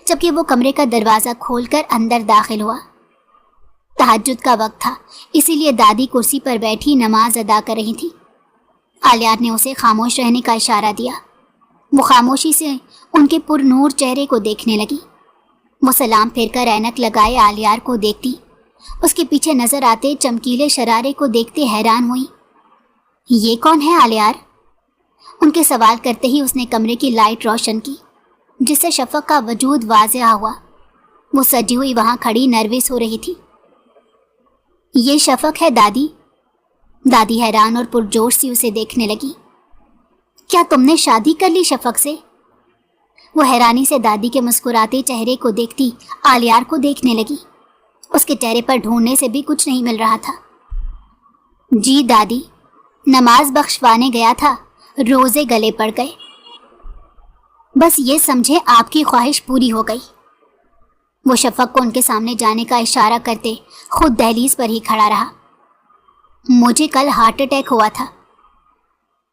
जबकि वो कमरे का दरवाज़ा खोलकर अंदर दाखिल हुआ। तहज्जुद का वक्त था, इसीलिए दादी कुर्सी पर बैठी नमाज अदा कर रही थी। आलियार ने उसे खामोश रहने का इशारा दिया। वो खामोशी से उनके पुरनूर चेहरे को देखने लगी। वो सलाम फेरकर ऐनक लगाए आलियार को देखती, उसके पीछे नजर आते चमकीले शरारे को देखते हैरान हुई। ये कौन है आलियार? उनके सवाल करते ही उसने कमरे की लाइट रोशन की, जिससे शफक का वजूद वाज़ेह हुआ। वो सजी हुई वहां खड़ी नर्वस हो रही थी। ये शफक है दादी। दादी हैरान और पुरजोश सी उसे देखने लगी। क्या तुमने शादी कर ली शफक से? वो हैरानी से दादी के मुस्कुराते चेहरे को देखती आलियार को देखने लगी। उसके चेहरे पर ढूंढने से भी कुछ नहीं मिल रहा था। जी दादी, नमाज बख्शवाने गया था, रोजे गले पड़ गए। बस ये समझे आपकी ख्वाहिश पूरी हो गई। वो शफक को उनके सामने जाने का इशारा करते खुद दहलीज पर ही खड़ा रहा। मुझे कल हार्ट अटैक हुआ था।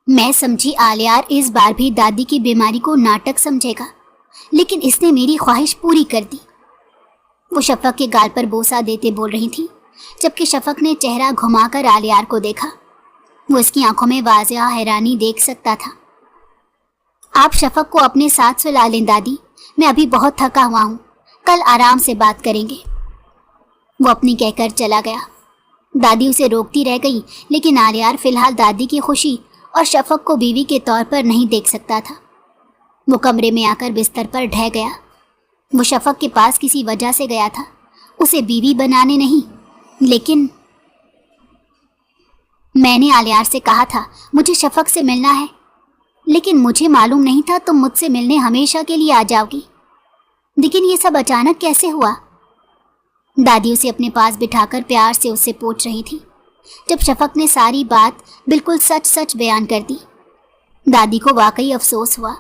मैं समझी आलियार इस बार भी दादी की बीमारी को नाटक समझेगा, लेकिन इसने मेरी ख्वाहिश पूरी कर दी। वो शफक के गाल पर बोसा देते बोल रही थी, जबकि शफक ने चेहरा घुमाकर आलियार को देखा। वो इसकी आंखों में वाज़ेह हैरानी देख सकता था। आप शफक को अपने साथ सुला लें दादी, मैं अभी बहुत थका हुआ हूँ, कल आराम से बात करेंगे। वो अपनी कहकर चला गया। दादी उसे रोकती रह गई, लेकिन आलियार फिलहाल दादी की खुशी और शफक को बीवी के तौर पर नहीं देख सकता था। वो कमरे में आकर बिस्तर पर ढह गया। वो शफक के पास किसी वजह से गया था, उसे बीवी बनाने नहीं। लेकिन मैंने आलियार से कहा था मुझे शफक से मिलना है, लेकिन मुझे मालूम नहीं था तुम मुझसे मिलने हमेशा के लिए आ जाओगी। लेकिन ये सब अचानक कैसे हुआ? दादी उसे अपने पास बिठाकर प्यार से उससे पूछ रही थी। जब शफक ने सारी बात बिल्कुल सच सच बयान कर दी, दादी को वाकई अफसोस हुआ।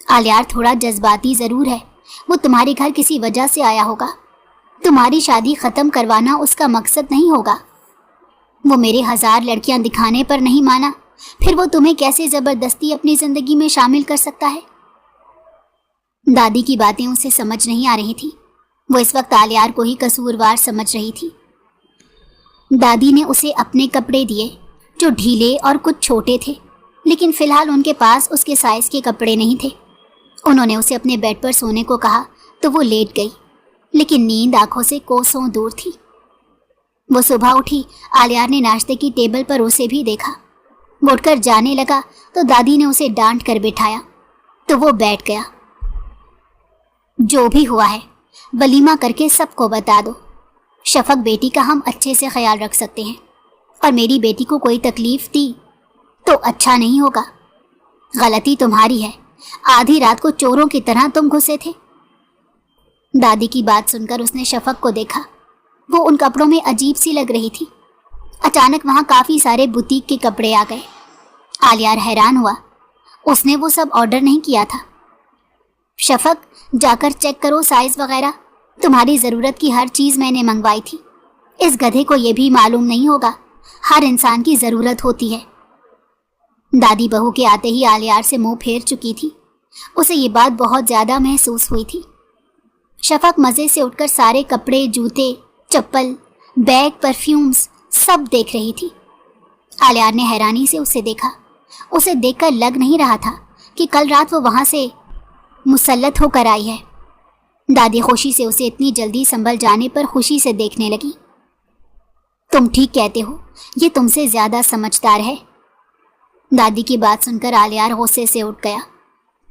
आलियार थोड़ा जज्बाती ज़रूर है, वो तुम्हारे घर किसी वजह से आया होगा। तुम्हारी शादी ख़त्म करवाना उसका मकसद नहीं होगा। वो मेरे 1000 लड़कियां दिखाने पर नहीं माना, फिर वो तुम्हें कैसे ज़बरदस्ती अपनी ज़िंदगी में शामिल कर सकता है? दादी की बातें उसे समझ नहीं आ रही थी। वो इस वक्त आलियार को ही कसूरवार समझ रही थी। दादी ने उसे अपने कपड़े दिए जो ढीले और कुछ छोटे थे, लेकिन फ़िलहाल उनके पास उसके साइज़ के कपड़े नहीं थे। उन्होंने उसे अपने बेड पर सोने को कहा तो वो लेट गई, लेकिन नींद आंखों से कोसों दूर थी। वो सुबह उठी, आलियार ने नाश्ते की टेबल पर उसे भी देखा। वो उठकर जाने लगा तो दादी ने उसे डांट कर बिठाया तो वो बैठ गया। जो भी हुआ है वलीमा करके सबको बता दो। शफक बेटी का हम अच्छे से ख्याल रख सकते हैं, और मेरी बेटी को कोई तकलीफ दी तो अच्छा नहीं होगा। गलती तुम्हारी है, आधी रात को चोरों की तरह तुम घुसे थे। दादी की बात सुनकर उसने शफक को देखा। وہ ان کپڑوں میں عجیب سی لگ رہی تھی۔ اچانک وہاں کافی سارے بوتیک کے کپڑے آ گئے۔ آلیار حیران ہوا، اس نے وہ سب آرڈر نہیں کیا تھا۔ شفق، جا کر چیک کرو سائز وغیرہ، تمہاری ضرورت کی ہر چیز میں نے منگوائی تھی۔ اس گدھے کو یہ بھی معلوم نہیں ہوگا، ہر انسان کی ضرورت ہوتی ہے۔ دادی بہو کے آتے ہی آلیار سے منہ پھیر چکی تھی، اسے یہ بات بہت زیادہ محسوس ہوئی تھی۔ شفق مزے سے اٹھ کر سارے کپڑے، جوتے، چپل، بیگ، پرفیومز سب دیکھ رہی تھی۔ آلیار نے حیرانی سے اسے دیکھا۔ اسے دیکھ کر لگ نہیں رہا تھا کہ کل رات وہ وہاں سے مسلط ہو کر آئی ہے۔ دادی خوشی سے اسے اتنی جلدی سنبھل جانے پر خوشی سے دیکھنے لگی۔ تم ٹھیک کہتے ہو، یہ تم سے زیادہ سمجھدار ہے۔ دادی کی بات سن کر آلیار غصے سے اٹھ گیا۔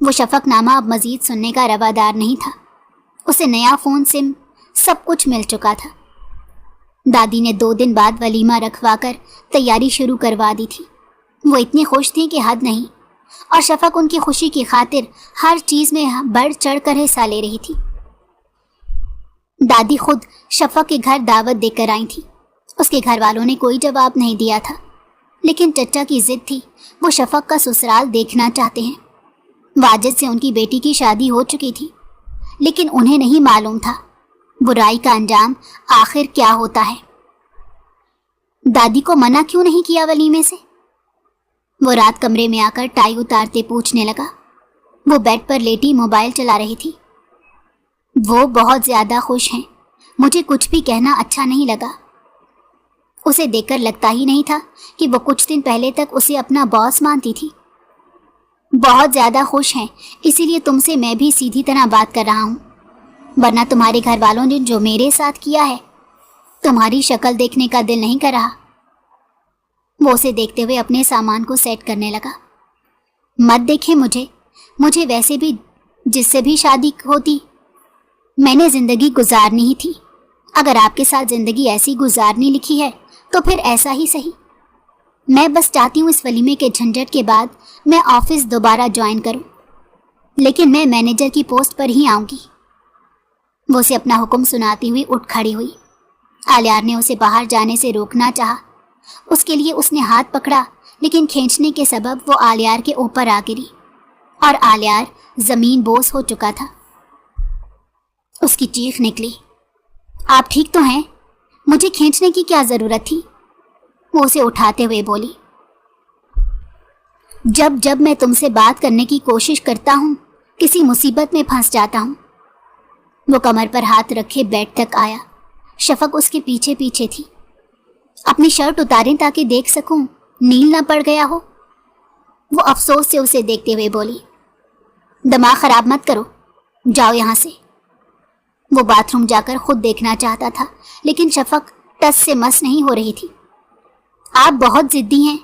وہ شفق نامہ اب مزید سننے کا روادار نہیں تھا۔ اسے نیا فون، سم، سب کچھ مل چکا تھا۔ دادی نے 2 دن بعد ولیمہ رکھوا کر تیاری شروع کروا دی تھی۔ وہ اتنی خوش تھیں کہ حد نہیں، اور شفق ان کی خوشی کی خاطر ہر چیز میں بڑھ چڑھ کر حصہ لے رہی تھی۔ دادی خود شفق کے گھر دعوت دے کر آئی تھی۔ اس کے گھر والوں نے کوئی جواب نہیں دیا تھا، لیکن چچا کی ضد تھی، وہ شفق کا سسرال دیکھنا چاہتے ہیں۔ واجد سے ان کی بیٹی کی شادی ہو چکی تھی، لیکن انہیں نہیں معلوم تھا برائی کا انجام آخر کیا ہوتا ہے۔ دادی کو منع کیوں نہیں کیا ولیمے سے؟ وہ رات کمرے میں آ کر ٹائی اتارتے پوچھنے لگا۔ وہ بیڈ پر لیٹی موبائل چلا رہی تھی۔ وہ بہت زیادہ خوش ہیں، مجھے کچھ بھی کہنا اچھا نہیں لگا۔ اسے دیکھ کر لگتا ہی نہیں تھا کہ وہ کچھ دن پہلے تک اسے اپنا باس مانتی تھی۔ بہت زیادہ خوش ہیں، اسی لیے تم سے میں بھی سیدھی طرح بات کر رہا ہوں، ورنہ تمہارے گھر والوں نے جو میرے ساتھ کیا ہے، تمہاری شکل دیکھنے کا دل نہیں کر رہا۔ وہ اسے دیکھتے ہوئے اپنے سامان کو سیٹ کرنے لگا۔ مت دیکھیں مجھے ویسے بھی جس سے بھی شادی ہوتی میں نے زندگی گزارنی ہی تھی۔ اگر آپ کے ساتھ زندگی ایسی گزارنی لکھی ہے تو پھر ایسا ہی صحیح۔ میں بس چاہتی ہوں اس ولیمے کے جھنجٹ کے بعد میں آفس دوبارہ جوائن کروں، لیکن میں مینیجر کی پوسٹ پر ہی آؤں گی۔ وہ اسے اپنا حکم سناتی ہوئی اٹھ کھڑی ہوئی۔ آلیار نے اسے باہر جانے سے روکنا چاہا، اس کے لیے اس نے ہاتھ پکڑا، لیکن کھینچنے کے سبب وہ آلیار کے اوپر آ گری اور آلیار زمین بوس ہو چکا تھا۔ اس کی چیخ نکلی، آپ ٹھیک تو ہیں؟ مجھے کھینچنے کی کیا ضرورت تھی؟ وہ اسے اٹھاتے ہوئے بولی، جب میں تم سے بات کرنے کی کوشش کرتا ہوں کسی مصیبت میں پھنس جاتا ہوں۔ وہ کمر پر ہاتھ رکھے بیڈ تک آیا۔ شفق اس کے پیچھے پیچھے تھی۔ اپنی شرٹ اتاریں تاکہ دیکھ سکوں، نیل نہ پڑ گیا ہو۔ وہ افسوس سے اسے دیکھتے ہوئے بولی، دماغ خراب مت کرو، جاؤ یہاں سے۔ وہ باتھ روم جا کر خود دیکھنا چاہتا تھا، لیکن شفق ٹس سے مس نہیں ہو رہی تھی۔ آپ بہت ضدی ہیں۔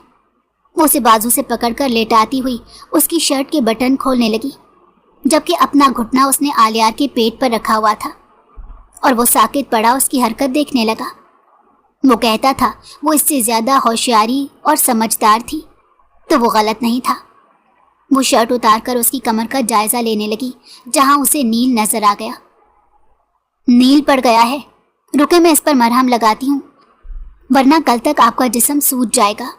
وہ اسے بازو سے پکڑ کر لیٹاتی ہوئی اس کی شرٹ کے بٹن کھولنے لگی، جبکہ اپنا گھٹنا اس نے آلیار کے پیٹ پر رکھا ہوا تھا، اور وہ ساکت پڑا اس کی حرکت دیکھنے لگا۔ وہ کہتا تھا وہ اس سے زیادہ ہوشیاری اور سمجھدار تھی، تو وہ غلط نہیں تھا۔ وہ شرٹ اتار کر اس کی کمر کا جائزہ لینے لگی، جہاں اسے نیل نظر آ گیا۔ نیل پڑ گیا ہے، رکے میں اس پر مرہم لگاتی ہوں، ورنہ کل تک آپ کا جسم سوج جائے گا۔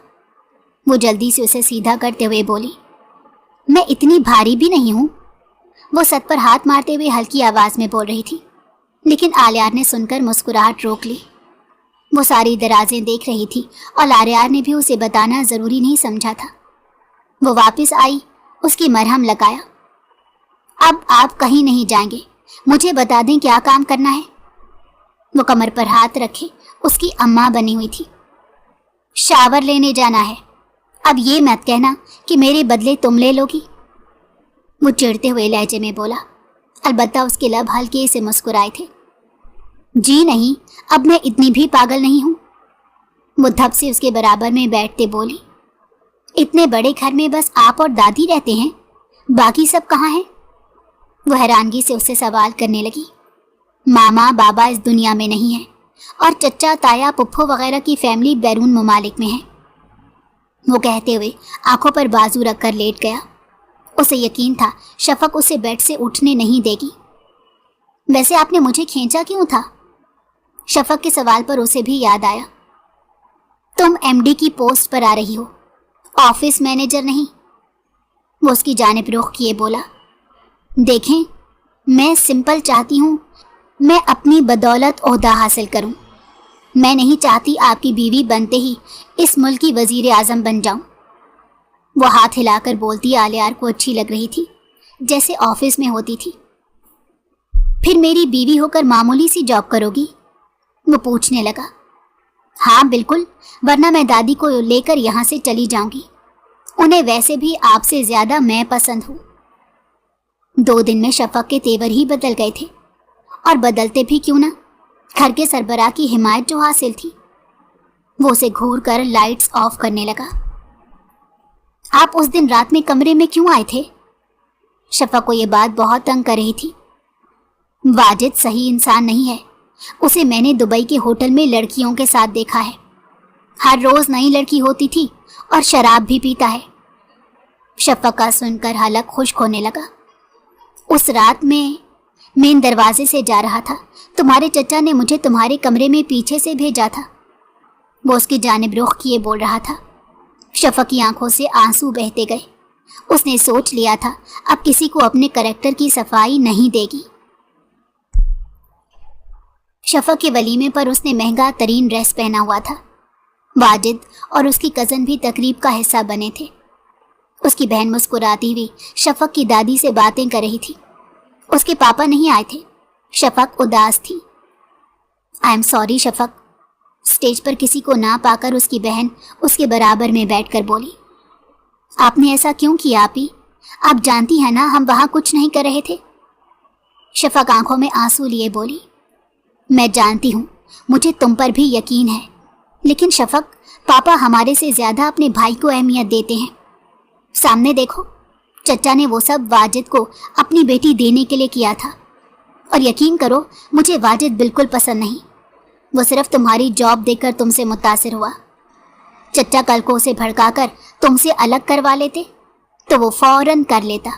وہ جلدی سے اسے سیدھا کرتے ہوئے بولی، میں اتنی بھاری بھی نہیں ہوں۔ وہ سر پر ہاتھ مارتے ہوئے ہلکی آواز میں بول رہی تھی، لیکن آلیار نے سن کر مسکراہٹ روک لی۔ وہ ساری درازیں دیکھ رہی تھی، اور آلیار نے بھی اسے بتانا ضروری نہیں سمجھا تھا۔ وہ واپس آئی، اس کی مرہم لگایا۔ اب آپ کہیں نہیں جائیں گے، مجھے بتا دیں کیا کام کرنا ہے۔ وہ کمر پر ہاتھ رکھے اس کی اماں بنی ہوئی تھی۔ شاور لینے جانا ہے، اب یہ مت کہنا کہ میرے بدلے تم لے لو گی۔ وہ چڑھتے ہوئے لہجے میں بولا، البتہ اس کے لب ہلکے سے مسکرائے تھے۔ جی نہیں، اب میں اتنی بھی پاگل نہیں ہوں۔ وہ دھپ سے اس کے برابر میں بیٹھتے بولی، اتنے بڑے گھر میں بس آپ اور دادی رہتے ہیں، باقی سب کہاں ہیں؟ وہ حیرانگی سے اسے سوال کرنے لگی۔ ماما بابا اس دنیا میں نہیں ہیں، اور چچا تایا پپھو وغیرہ کی فیملی بیرون ممالک میں ہے۔ وہ کہتے ہوئے آنکھوں پر بازو رکھ کر لیٹ گیا۔ اسے یقین تھا شفق اسے بیڈ سے اٹھنے نہیں دے گی۔ ویسے آپ نے مجھے کھینچا کیوں تھا؟ शफक के सवाल पर उसे भी याद आया। तुम एमडी की पोस्ट पर आ रही हो, ऑफिस मैनेजर नहीं। वो उसकी जानिब रुख किए बोला, देखें, मैं सिंपल चाहती हूँ मैं अपनी बदौलत ओहदा हासिल करूँ। मैं नहीं चाहती आपकी बीवी बनते ही इस मुल्क की वजीर आज़म बन जाऊँ। वो हाथ हिलाकर बोलती आलियार को अच्छी लग रही थी, जैसे ऑफिस में होती थी। फिर मेरी बीवी होकर मामूली सी जॉब करोगी? वो पूछने लगा। हाँ बिल्कुल, वरना मैं दादी को लेकर यहाँ से चली जाऊंगी। उन्हें वैसे भी आपसे ज्यादा मैं पसंद हूँ। 2 दिन में शफक के तेवर ही बदल गए थे, और बदलते भी क्यों ना, घर के सरबराह की हिमायत जो हासिल थी। वो उसे घूर कर लाइट्स ऑफ करने लगा। आप उस दिन रात में कमरे में क्यों आए थे? शफक को यह बात बहुत तंग कर रही थी। वाजिद सही इंसान नहीं है। उसे मैंने दुबई के होटल में लड़कियों के साथ देखा है। हर रोज नई लड़की होती थी और शराब भी पीता है। शफक का सुनकर हलक खुश्क होने लगा। उस रात में मेन दरवाजे से जा रहा था, तुम्हारे चचा ने मुझे तुम्हारे कमरे में पीछे से भेजा था। वो उसकी जानिब रुख किए बोल रहा था। शफक की आंखों से आंसू बहते गए। उसने सोच लिया था अब किसी को अपने करैक्टर की सफाई नहीं देगी। शफक के वलीमे पर उसने महंगा तरीन ड्रेस पहना हुआ था। वाजिद और उसकी कज़न भी तकरीब का हिस्सा बने थे। उसकी बहन मुस्कुराती हुई शफक की दादी से बातें कर रही थी। उसके पापा नहीं आए थे। शफक उदास थी। I am sorry Shafaq. Stage पर किसी को ना पाकर उसकी बहन उसके बराबर में बैठकर बोली, आपने ऐसा क्यों किया आपी? आप जानती हैं ना हम वहां कुछ नहीं कर रहे थे। शफक आंखों में आंसू लिए बोली, मैं जानती हूँ, मुझे तुम पर भी यकीन है, लेकिन शफक, पापा हमारे से ज्यादा अपने भाई को अहमियत देते हैं। सामने देखो, चचा ने वो सब वाजिद को अपनी बेटी देने के लिए किया था, और यकीन करो मुझे वाजिद बिल्कुल पसंद नहीं। वो सिर्फ तुम्हारी जॉब देखकर तुमसे मुतासिर हुआ। चचा कल को उसे भड़काकर तुमसे अलग करवा लेते तो वो फौरन कर लेता,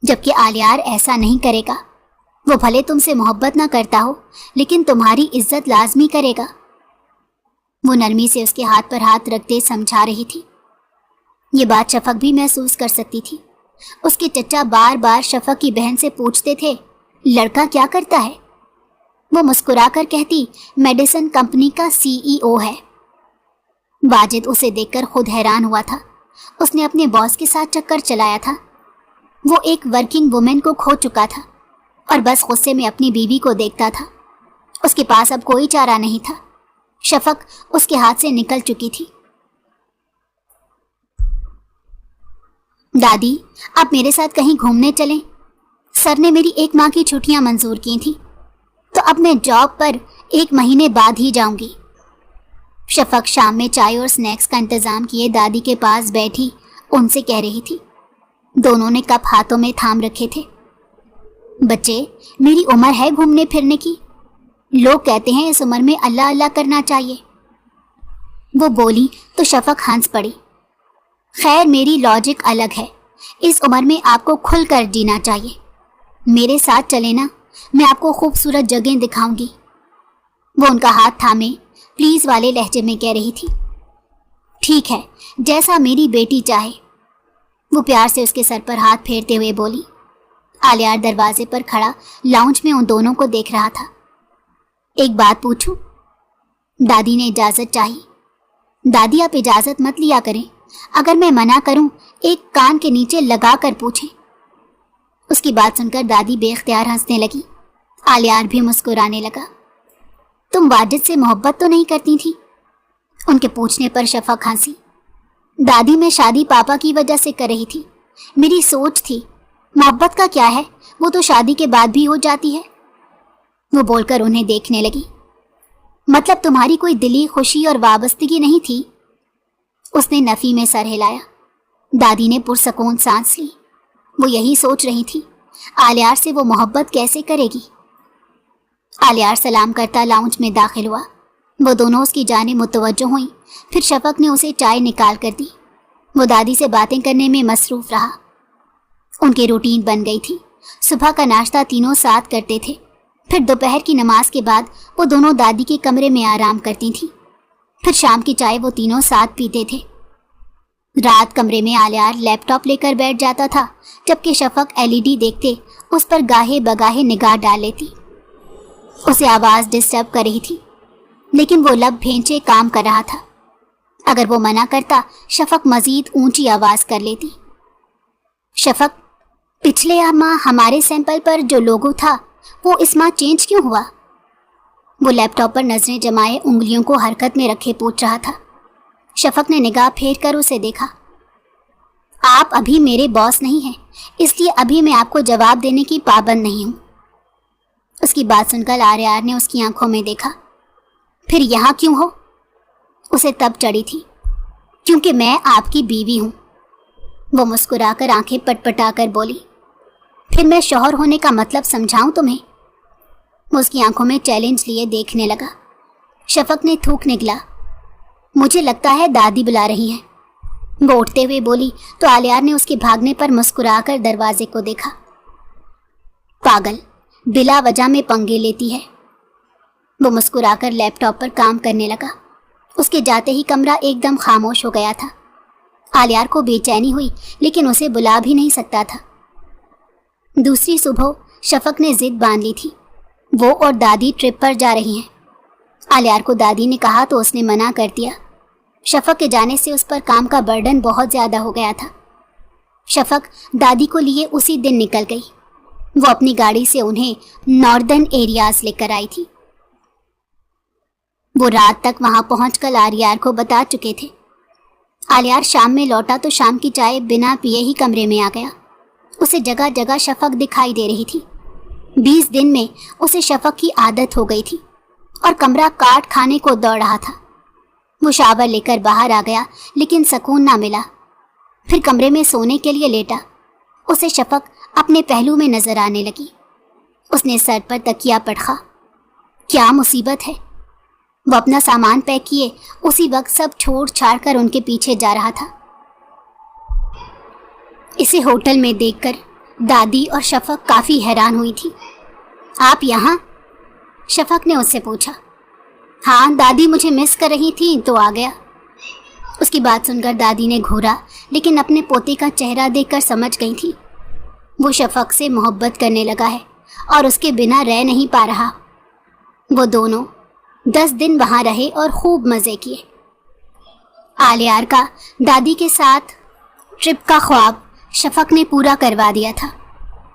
जबकि आलियार ऐसा नहीं करेगा। वो भले तुमसे मोहब्बत ना करता हो, लेकिन तुम्हारी इज्जत लाजमी करेगा। वो नरमी से उसके हाथ पर हाथ रखते समझा रही थी। ये बात शफक भी महसूस कर सकती थी। उसके चचा बार बार शफक की बहन से पूछते थे, लड़का क्या करता है? वो मुस्कुराकर कहती, मेडिसिन कंपनी का CEO है। वाजिद उसे देखकर खुद हैरान हुआ था। उसने अपने बॉस के साथ चक्कर चलाया था। वो एक वर्किंग वुमेन को खो चुका था और बस गुस्से में अपनी बीवी को देखता था। उसके पास अब कोई चारा नहीं था। शफक उसके हाथ से निकल चुकी थी। दादी, आप मेरे साथ कहीं घूमने चलें? सर ने मेरी 1 माह की छुट्टियां मंजूर की थी, तो अब मैं जॉब पर 1 महीने बाद ही जाऊंगी। शफक शाम में चाय और स्नैक्स का इंतजाम किए दादी के पास बैठी उनसे कह रही थी। दोनों ने कप हाथों में थाम रखे थे। बच्चे, मेरी उम्र है घूमने फिरने की। लोग कहते हैं इस उम्र में अल्लाह अल्लाह करना चाहिए। वो बोली तो शफक हंस पड़ी। खैर, मेरी लॉजिक अलग है। इस उम्र में आपको खुलकर जीना चाहिए। मेरे साथ चले ना, मैं आपको खूबसूरत जगह दिखाऊंगी। वो उनका हाथ थामे प्लीज वाले लहजे में कह रही थी। ठीक है, जैसा मेरी बेटी चाहे। वो प्यार से उसके सर पर हाथ फेरते हुए बोली। आलियार दरवाजे पर खड़ा लाउंज में उन दोनों को देख रहा था। एक बात पूछूं? दादी ने इजाजत चाही। दादी, आप इजाजत मत लिया करें। अगर मैं मना करूं, एक कान के नीचे लगा कर पूछें। उसकी बात सुनकर दादी बेख्तियार हंसने लगी। आलियार भी मुस्कुराने लगा। तुम वाजिद से मोहब्बत तो नहीं करती थी? उनके पूछने पर शफक हंसी। दादी, मैं शादी पापा की वजह से कर रही थी। मेरी सोच थी। मोहब्बत का क्या है, वो तो शादी के बाद भी हो जाती है। वो बोलकर उन्हें देखने लगी। मतलब तुम्हारी कोई दिली खुशी और वाबस्तगी नहीं थी? उसने नफी में सर हिलाया। दादी ने पुरसकून सांस ली। वो यही सोच रही थी, आलियार से वो मोहब्बत कैसे करेगी। आलियार सलाम करता लाउंज में दाखिल हुआ। वो दोनों उसकी जानिब मुतवज्जो हुई। फिर शफक ने उसे चाय निकाल कर दी। वो दादी से बातें करने में मसरूफ रहा। उनकी रूटीन बन गई थी। सुबह का नाश्ता तीनों साथ करते थे। پھر دوپہر کی نماز کے بعد وہ دونوں دادی کے کمرے میں آرام کرتی تھیں۔ پھر شام کی چائے وہ تینوں ساتھ پیتے تھے۔ رات کمرے میں آلیار لیپ ٹاپ لے کر بیٹھ جاتا تھا، جبکہ شفق LED دیکھتے اس پر گاہے بگاہے نگاہ ڈال لیتی۔ اسے آواز ڈسٹرب کر رہی تھی، لیکن وہ لب بھینچے کام کر رہا تھا۔ اگر وہ منع کرتا، شفق مزید اونچی آواز کر لیتی۔ شفق، پچھلے ماہ ہمارے سیمپل پر جو لوگو تھا وہ اس ماہ چینج کیوں ہوا؟ وہ لیپ ٹاپ پر نظریں جمائے انگلیوں کو حرکت میں رکھے پوچھ رہا تھا۔ شفق نے نگاہ پھیر کر اسے دیکھا۔ آپ ابھی میرے باس نہیں ہیں، اس لیے ابھی میں آپ کو جواب دینے کی پابند نہیں ہوں۔ اس کی بات سن کر آریار نے اس کی آنکھوں میں دیکھا۔ پھر یہاں کیوں ہو؟ اسے تب چڑھی تھی، کیونکہ میں آپ کی بیوی ہوں۔ وہ مسکرا کر آنکھیں پٹ پٹا کر بولی، پھر میں شوہر ہونے کا مطلب سمجھاؤں تمہیں؟ وہ اس کی آنکھوں میں چیلنج لیے دیکھنے لگا۔ شفق نے تھوک نکلا، مجھے لگتا ہے دادی بلا رہی ہیں۔ وہ اٹھتے ہوئے بولی تو آلیار نے اس کے بھاگنے پر مسکرا کر دروازے کو دیکھا۔ پاگل، بلا وجہ میں پنگے لیتی ہے۔ وہ مسکرا کر لیپ ٹاپ پر کام کرنے لگا۔ اس کے جاتے ہی کمرہ ایک دم خاموش ہو گیا تھا۔ آلیار کو بے چینی ہوئی، لیکن اسے بلا بھی نہیں سکتا تھا۔ دوسری صبح شفق نے ضد باندھ لی تھی، وہ اور دادی ٹرپ پر جا رہی ہیں۔ آلیار کو دادی نے کہا تو اس نے منع کر دیا۔ شفق کے جانے سے اس پر کام کا برڈن بہت زیادہ ہو گیا تھا۔ شفق دادی کو لیے اسی دن نکل گئی۔ وہ اپنی گاڑی سے انہیں ناردرن ایریاز لے کر آئی تھی۔ وہ رات تک وہاں پہنچ کر آلیار کو بتا چکے تھے۔ آلیار شام میں لوٹا تو شام کی چائے بنا پیے ہی کمرے میں آ گیا۔ اسے جگہ جگہ شفق دکھائی دے رہی تھی۔ 20 دن میں اسے شفق کی عادت ہو گئی تھی اور کمرہ کاٹ کھانے کو دوڑ رہا تھا۔ وہ شاور لے کر باہر آ گیا، لیکن سکون نہ ملا۔ پھر کمرے میں سونے کے لیے لیٹا۔ اسے شفق اپنے پہلو میں نظر آنے لگی۔ اس نے سر پر تکیا پٹخا۔ کیا مصیبت ہے؟ وہ اپنا سامان پیک کیے اسی وقت سب چھوڑ چھاڑ کر ان کے پیچھے جا رہا تھا۔ اسے ہوٹل میں دیکھ کر دادی اور شفق کافی حیران ہوئی تھی۔ آپ یہاں؟ شفق نے اس سے پوچھا۔ ہاں، دادی مجھے مس کر رہی تھی تو آ گیا۔ اس کی بات سن کر دادی نے گھورا، لیکن اپنے پوتے کا چہرہ دیکھ کر سمجھ گئی تھی وہ شفق سے محبت کرنے لگا ہے اور اس کے بنا رہ نہیں پا رہا۔ وہ دونوں 10 دن وہاں رہے اور خوب مزے کیے۔ آلیار کا دادی کے ساتھ ٹرپ کا خواب شفق نے پورا کروا دیا تھا،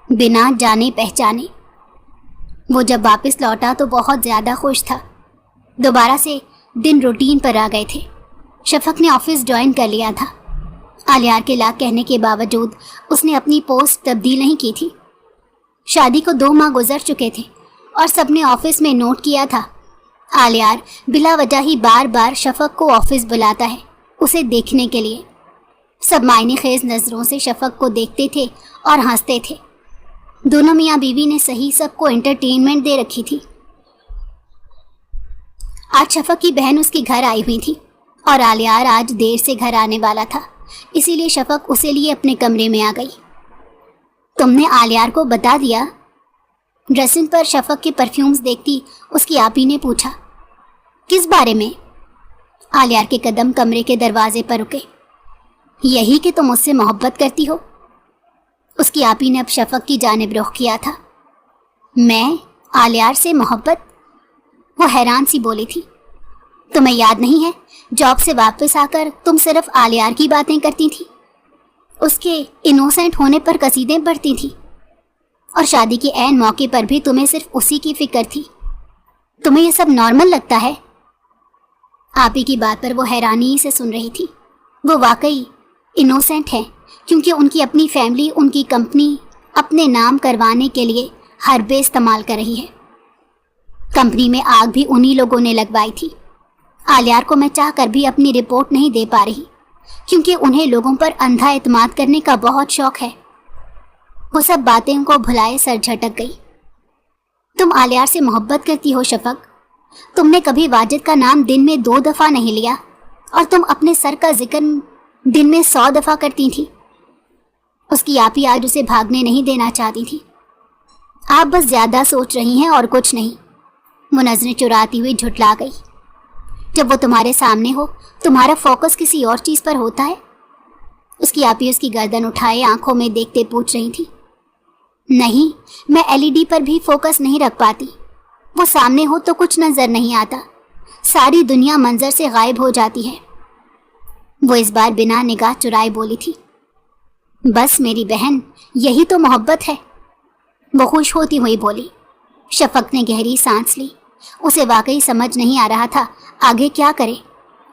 بنا جانے پہچانے۔ وہ جب واپس لوٹا تو بہت زیادہ خوش تھا۔ دوبارہ سے دن روٹین پر آ گئے تھے۔ شفق نے آفس جوائن کر لیا تھا۔ آلیار کے لاکھ کہنے کے باوجود اس نے اپنی پوسٹ تبدیل نہیں کی تھی۔ شادی کو 2 ماہ گزر چکے تھے اور سب نے آفس میں نوٹ کیا تھا، آلیار بلا وجہ ہی بار بار شفق کو آفس بلاتا ہے اسے دیکھنے کے لیے۔ سب معنی خیز نظروں سے شفق کو دیکھتے تھے اور ہنستے تھے۔ دونوں میاں بیوی نے صحیح سب کو انٹرٹینمنٹ دے رکھی تھی۔ آج شفق کی بہن اس کے گھر آئی ہوئی تھی اور آلیار آج دیر سے گھر آنے والا تھا، اسی لیے شفق اسے لیے اپنے کمرے میں آ گئی۔ تم نے آلیار کو بتا دیا؟ ڈریسنگ پر شفق کے پرفیومز دیکھتی اس کی آپی نے پوچھا۔ کس بارے میں؟ آلیار کے قدم کمرے کے دروازے پر رکے۔ یہی کہ تم مجھ سے محبت کرتی ہو؟ اس کی آپی نے اب شفق کی جانب رخ کیا تھا۔ میں آلیار سے محبت؟ وہ حیران سی بولی تھی۔ تمہیں یاد نہیں ہے جاب سے واپس آ کر تم صرف آلیار کی باتیں کرتی تھی، اس کے انوسینٹ ہونے پر قصیدیں پڑھتی تھی، اور شادی کے عین موقع پر بھی تمہیں صرف اسی کی فکر تھی۔ تمہیں یہ سب نارمل لگتا ہے؟ آپی کی بات پر وہ حیرانی سے سن رہی تھی۔ وہ واقعی انوسینٹ ہیں، کیونکہ ان کی اپنی فیملی ان کی کمپنی اپنے نام کروانے کے لیے حربے استعمال کر رہی ہے۔ کمپنی میں آگ بھی انہی لوگوں نے لگوائی تھی۔ آلیار کو میں چاہ کر بھی اپنی رپورٹ نہیں دے پا رہی، کیونکہ انہیں لوگوں پر اندھا اعتماد کرنے کا بہت شوق ہے۔ وہ سب باتیں کو بھلائے سر جھٹک گئی۔ تم آلیار سے محبت کرتی ہو شفق؟ تم نے کبھی واجد کا نام دن میں 2 دفعہ نہیں لیا، اور تم اپنے سر کا ذکر دن میں 100 دفعہ کرتی تھی۔ اس کی آپی آج اسے بھاگنے نہیں دینا چاہتی تھی۔ آپ بس زیادہ سوچ رہی ہیں اور کچھ نہیں، وہ نظریں چراتی ہوئی جھٹلا گئی۔ جب وہ تمہارے سامنے ہو تمہارا فوکس کسی اور چیز پر ہوتا ہے؟ اس کی آپی اس کی گردن اٹھائے آنکھوں میں دیکھتے پوچھ رہی تھی۔ نہیں، میں LED پر بھی فوکس نہیں رکھ پاتی، وہ سامنے ہو تو کچھ نظر نہیں آتا، ساری دنیا منظر سے غائب ہو جاتی ہے۔ وہ اس بار بنا نگاہ چرائے بولی تھی۔ بس میری بہن، یہی تو محبت ہے، وہ خوش ہوتی ہوئی بولی۔ شفق نے گہری سانس لی، اسے واقعی سمجھ نہیں آ رہا تھا آگے کیا کرے،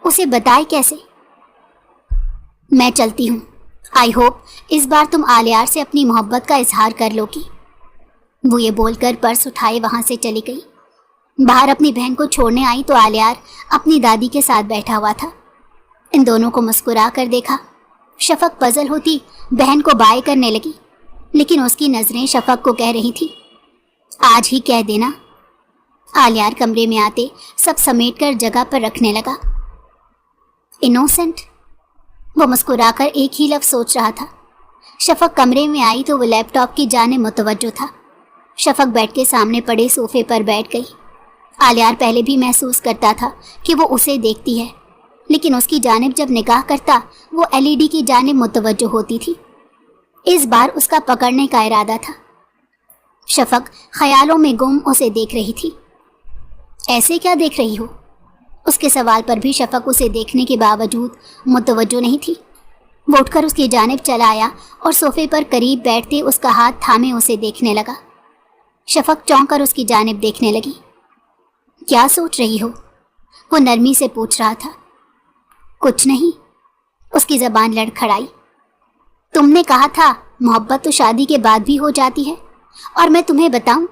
اسے بتائے کیسے۔ میں چلتی ہوں، آئی ہوپ اس بار تم آلیار سے اپنی محبت کا اظہار کر لو گی۔ وہ یہ بول کر پرس اٹھائے وہاں سے چلی گئی۔ باہر اپنی بہن کو چھوڑنے آئی تو آلیار اپنی دادی کے ساتھ بیٹھا ہوا تھا۔ ان دونوں کو مسکرا کر دیکھا۔ شفق پزل ہوتی بہن کو بائے کرنے لگی، لیکن اس کی نظریں شفق کو کہہ رہی تھی آج ہی کہہ دینا۔ آلیار کمرے میں آتے سب سمیٹ کر جگہ پر رکھنے لگا۔ انوسنٹ، وہ مسکرا کر ایک ہی لفظ سوچ رہا تھا۔ شفق کمرے میں آئی تو وہ لیپ ٹاپ کی جانب متوجہ تھا۔ شفق بیٹھ کے سامنے پڑے صوفے پر بیٹھ گئی۔ آلیار پہلے بھی محسوس کرتا تھا کہ وہ اسے دیکھتی ہے، لیکن اس کی جانب جب نگاہ کرتا وہ LED کی جانب متوجہ ہوتی تھی۔ اس بار اس کا پکڑنے کا ارادہ تھا۔ شفق خیالوں میں گم اسے دیکھ رہی تھی۔ ایسے کیا دیکھ رہی ہو؟ اس کے سوال پر بھی شفق اسے دیکھنے کے باوجود متوجہ نہیں تھی۔ وہ اٹھ کر اس کی جانب چلا آیا اور صوفے پر قریب بیٹھتے اس کا ہاتھ تھامے اسے دیکھنے لگا۔ شفق چونک کر اس کی جانب دیکھنے لگی۔ کیا سوچ رہی ہو؟ وہ نرمی سے پوچھ رہا تھا۔ کچھ نہیں، اس کی زبان لڑکھڑائی۔ تم نے کہا تھا محبت تو شادی کے بعد بھی ہو جاتی ہے، اور میں تمہیں بتاؤں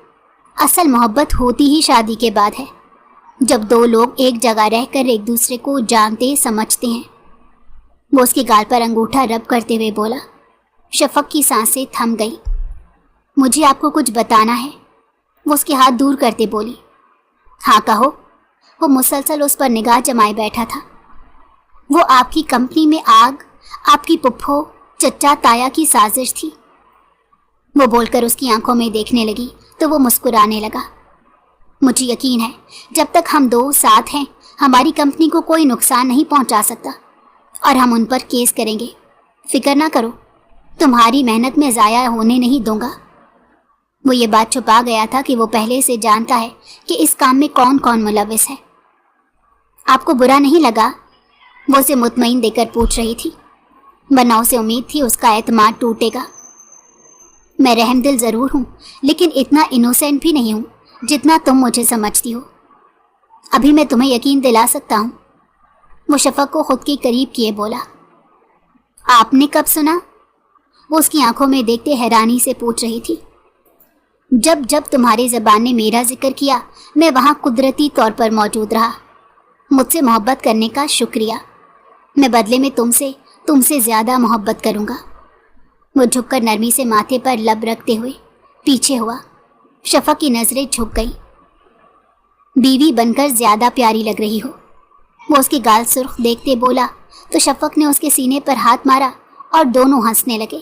اصل محبت ہوتی ہی شادی کے بعد ہے، جب دو لوگ ایک جگہ رہ کر ایک دوسرے کو جانتے سمجھتے ہیں۔ وہ اس کی گال پر انگوٹھا رب کرتے ہوئے بولا۔ شفق کی سانسیں تھم گئی۔ مجھے آپ کو کچھ بتانا ہے، وہ اس کے ہاتھ دور کرتے بولی۔ ہاں کہو۔ وہ مسلسل اس پر نگاہ جمائے بیٹھا تھا۔ وہ آپ کی کمپنی میں آگ آپ کی پپھو چچا تایا کی سازش تھی۔ وہ بول کر اس کی آنکھوں میں دیکھنے لگی تو وہ مسکرانے لگا۔ مجھے یقین ہے جب تک ہم دو ساتھ ہیں ہماری کمپنی کو کوئی نقصان نہیں پہنچا سکتا، اور ہم ان پر کیس کریں گے۔ فکر نہ کرو، تمہاری محنت میں ضائع ہونے نہیں دوں گا۔ وہ یہ بات چھپا گیا تھا کہ وہ پہلے سے جانتا ہے کہ اس کام میں کون کون ملوث ہے۔ آپ کو برا نہیں لگا؟ وہ اسے مطمئن دے کر پوچھ رہی تھی، ورنہ اسے امید تھی اس کا اعتماد ٹوٹے گا۔ میں رحم دل ضرور ہوں، لیکن اتنا انوسینٹ بھی نہیں ہوں جتنا تم مجھے سمجھتی ہو۔ ابھی میں تمہیں یقین دلا سکتا ہوں۔ وہ شفق کو خود کے قریب کیے بولا۔ آپ نے کب سنا؟ وہ اس کی آنکھوں میں دیکھتے حیرانی سے پوچھ رہی تھی۔ جب جب تمہاری زبان نے میرا ذکر کیا میں وہاں قدرتی طور پر موجود رہا۔ مجھ سے محبت کرنے کا شکریہ، میں بدلے میں تم سے زیادہ محبت کروں گا۔ وہ جھک کر نرمی سے ماتھے پر لب رکھتے ہوئے پیچھے ہوا۔ شفق کی نظریں جھک گئیں۔ بیوی بن کر زیادہ پیاری لگ رہی ہو، وہ اس کی گال سرخ دیکھتے بولا تو شفق نے اس کے سینے پر ہاتھ مارا اور دونوں ہنسنے لگے۔